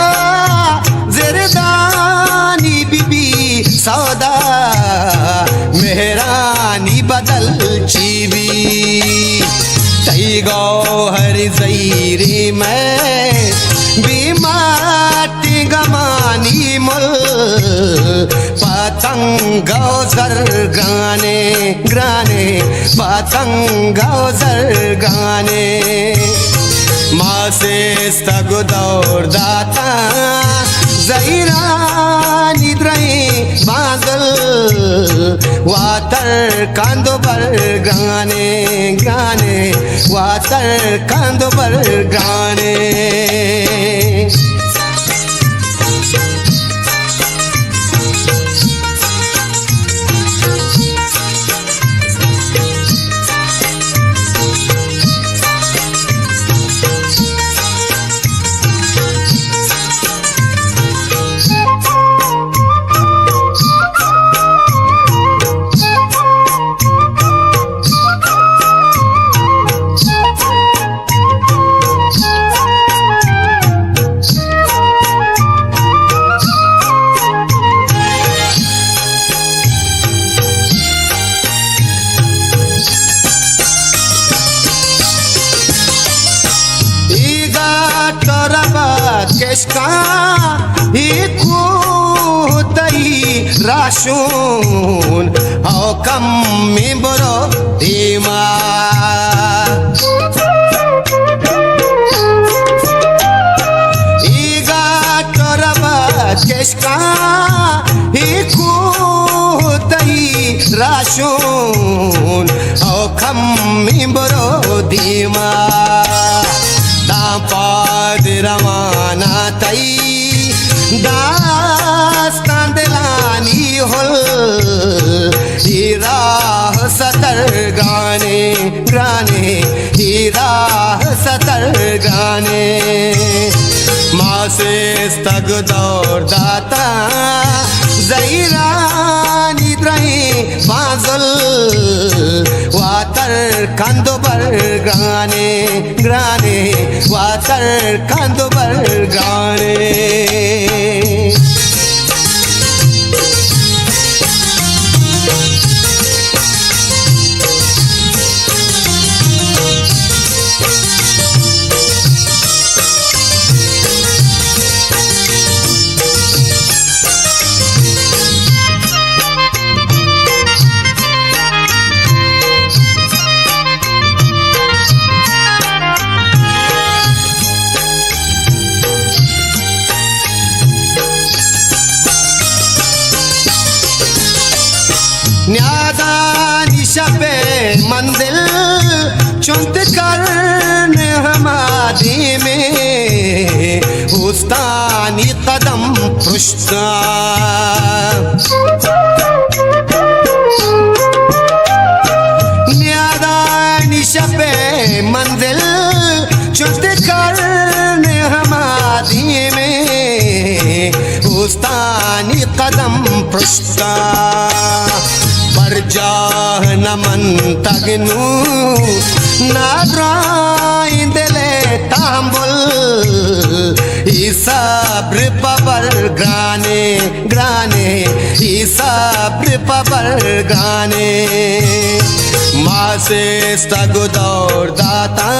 जिरदानी बीबी सौदा मेहरानी बदल चीवी तई गौहर जईरी में बीमाटी गमानी मुल पतंगो जर गाने गाने पतंगो जर गाने माँ से स्तगु दौर दाता जईरा निद्रही बादल वातर कंदोबर गाने गाने वातर कंदोबर गाने keşka ikutai raşun Hakam mi boro dima Iga toraba keşka ikutai raşun Hakam mi boro dima Dampad ramana tai dastan delani hol hirah satar gane gane hirah satar gane maase stagdor data zairani drahi fazl watar kandobar gane grane watar kandobar gane न्यादा निशा पे मंजिल चुनत करने हमारे में उस्तानी कदम पुष्टा न्यादा निशा पे मंजिल चुनत करने हमारे में उस्तानी कदम Pushta Barjah naman tagnu nadrain dele tambul isabr pabar grane grane isabr pabar grane maase stagudor data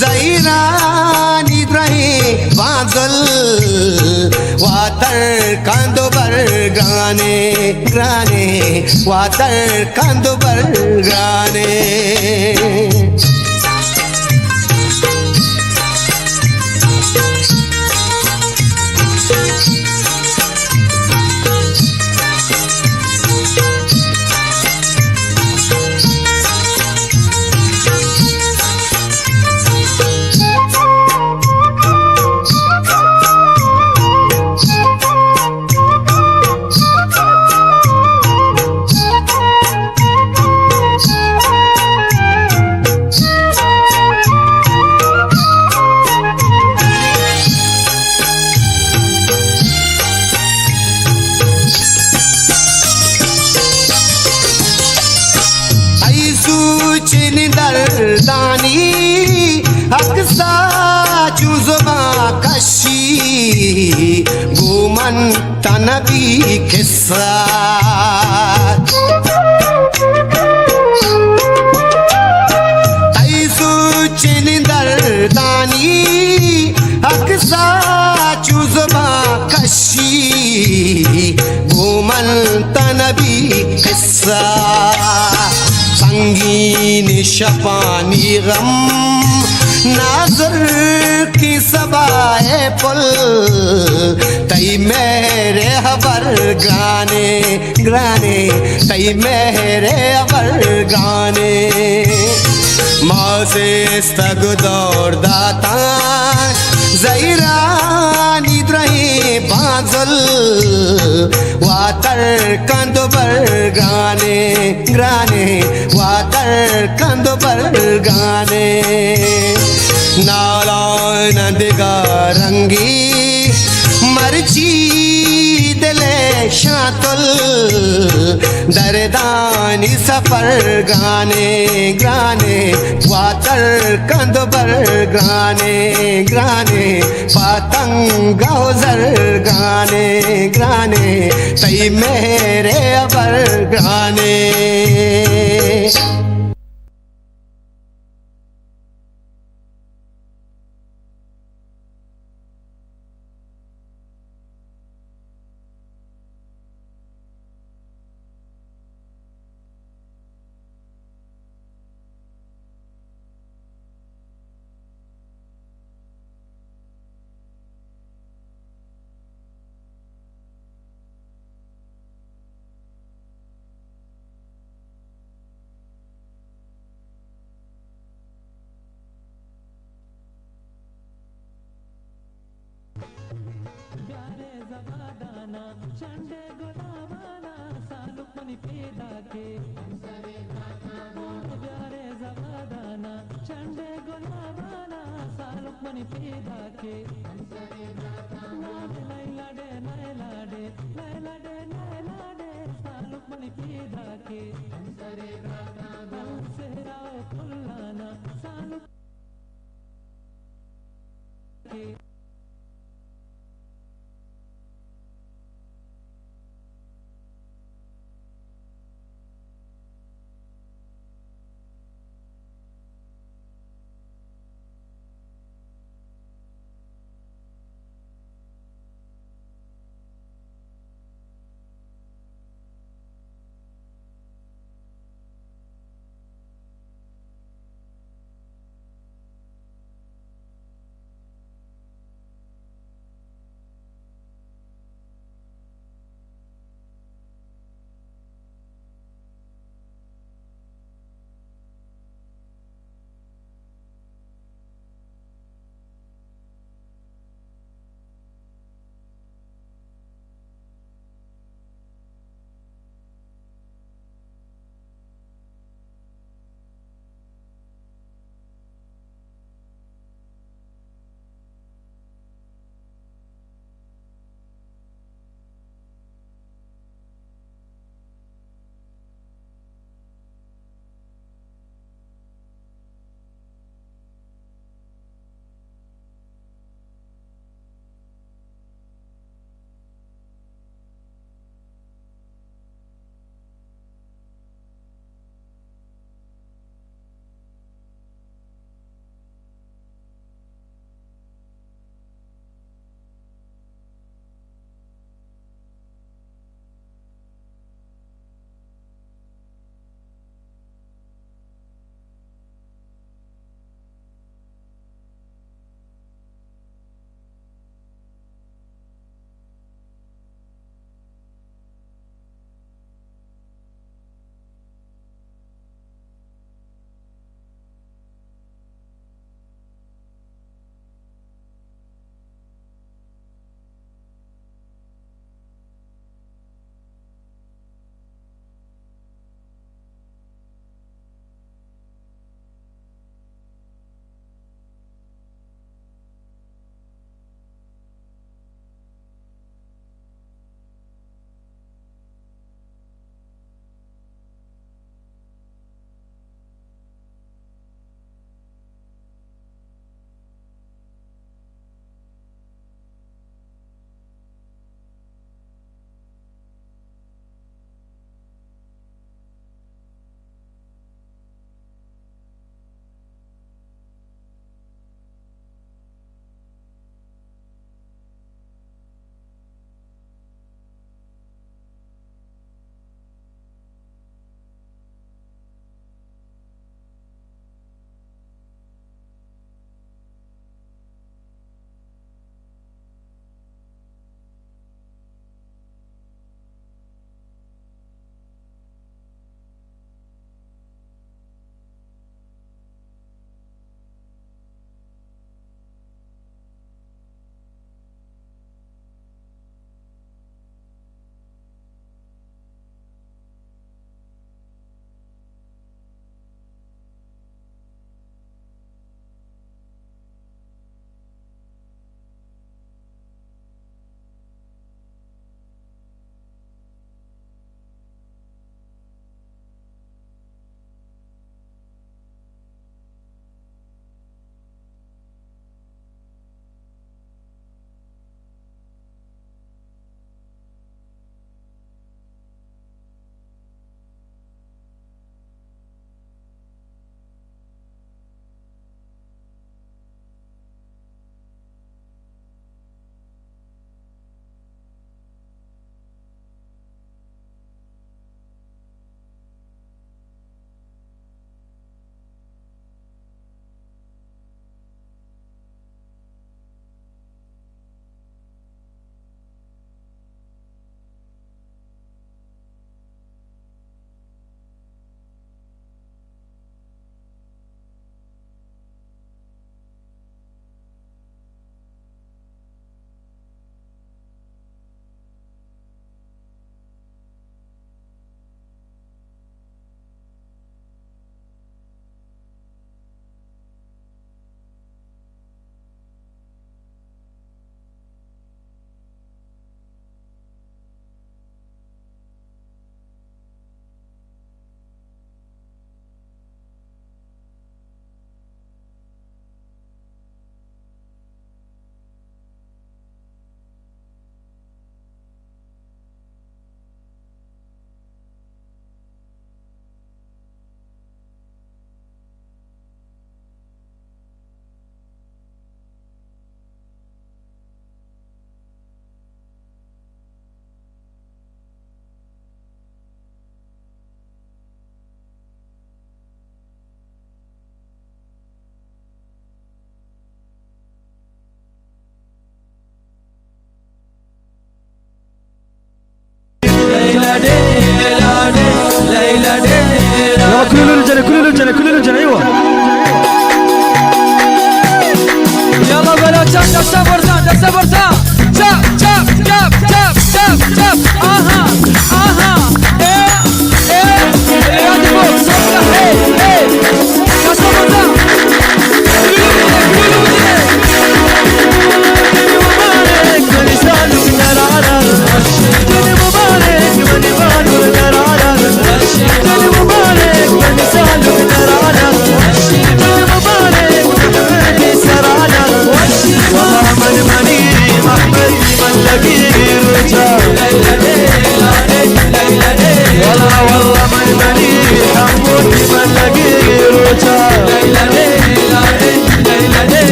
zairani drahi vazal watar kandobar grane grane watar kandobar grane दर्दानी Aqsa जुज़बा कशी गुमन तनबी किस्सा ऐसु चिन दर्दानी अक्सा जुज़बा कशी गुमन तनबी किस्सा संगीन शपानी गम नाज़र की सबाए पुल तई मेरे हबर गाने गाने तई मेरे हबर गाने मासे stagdor data zairani drahi bazal watar kandobar grane grane watar kandobar grane Narayan दिगा रंगी मर्जी दिले शातुल दरदानी सफर गाने गाने वातर कंदबर गाने गाने पतंग गौजर गाने गाने तई मेरे अबर गाने जवादाना चंडे गुलाबाना सालुक मनी पैदा के प्यारे जवादाना चंडे गुलाबाना सालुक मनी पैदा के लैला डे लैला डे लैला डे लैला डे सालुक मनी पैदा के सेराओ कुल्लाना सालुक के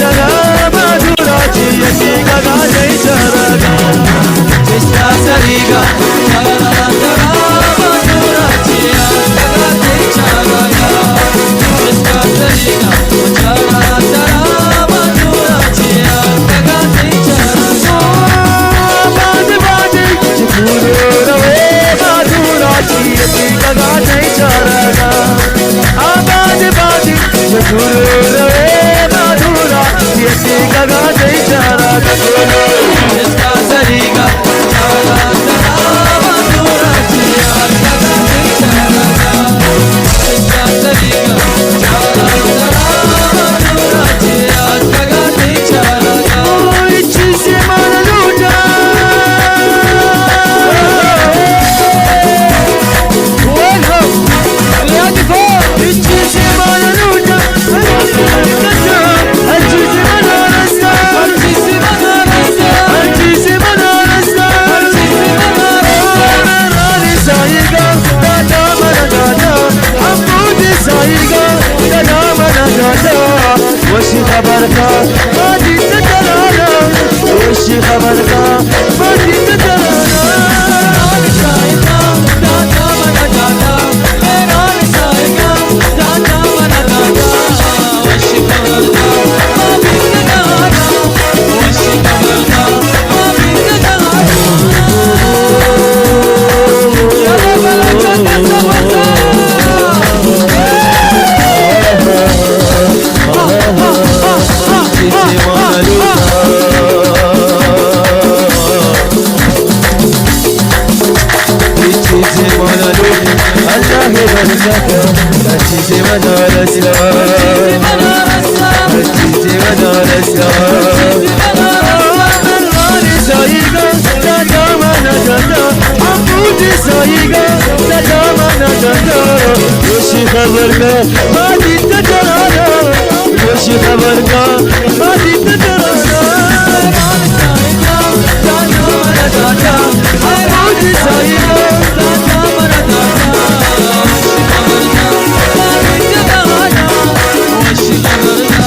जगा मधुराची अशी गगा जैसा रगा Chista sariga Chara chara madurachi Gaga techa raga Chista sariga Chara chara madurachi Gaga techa raga बाज बाज झुरू रवे मधुराची अशी गगा जैसा रगा आबाज बाज झुरू रवे मधुराची अशी गगा जैसा रगा Chista sariga Chara chara madurachi Gaga techa raga Chista sariga Chara chara madurachi Gaga techa raga इच्छी से मन लूटा इच्छी से मन लूटा अच्छी से मन रस्ता अच्छी से मन रस्ता रानी साईगा दादा मन दादा अम्बूदी साईगा दादा मन दादा वशी खबर का मादी तराना वशी खबर का मादी तराना रानी साईगा दादा मन दादा रानी साईगा दादा मन दादा वशी खबर का मादी तराना वशी खबर का मादी तराना चलो बला चलते समझा अच्छी से मना रस्ता अच्छी से मना रस्ता रानी साईगा दादा मन दादा अम्बूदी साईगा दादा मन दादा वशी खबर का मादी तराना वशी खबर का मादी तराना रानी साईगा दादा मन दादा अम्बूदी साईगा दादा मन दादा वशी खबर का मादी तराना वशी खबर का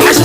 10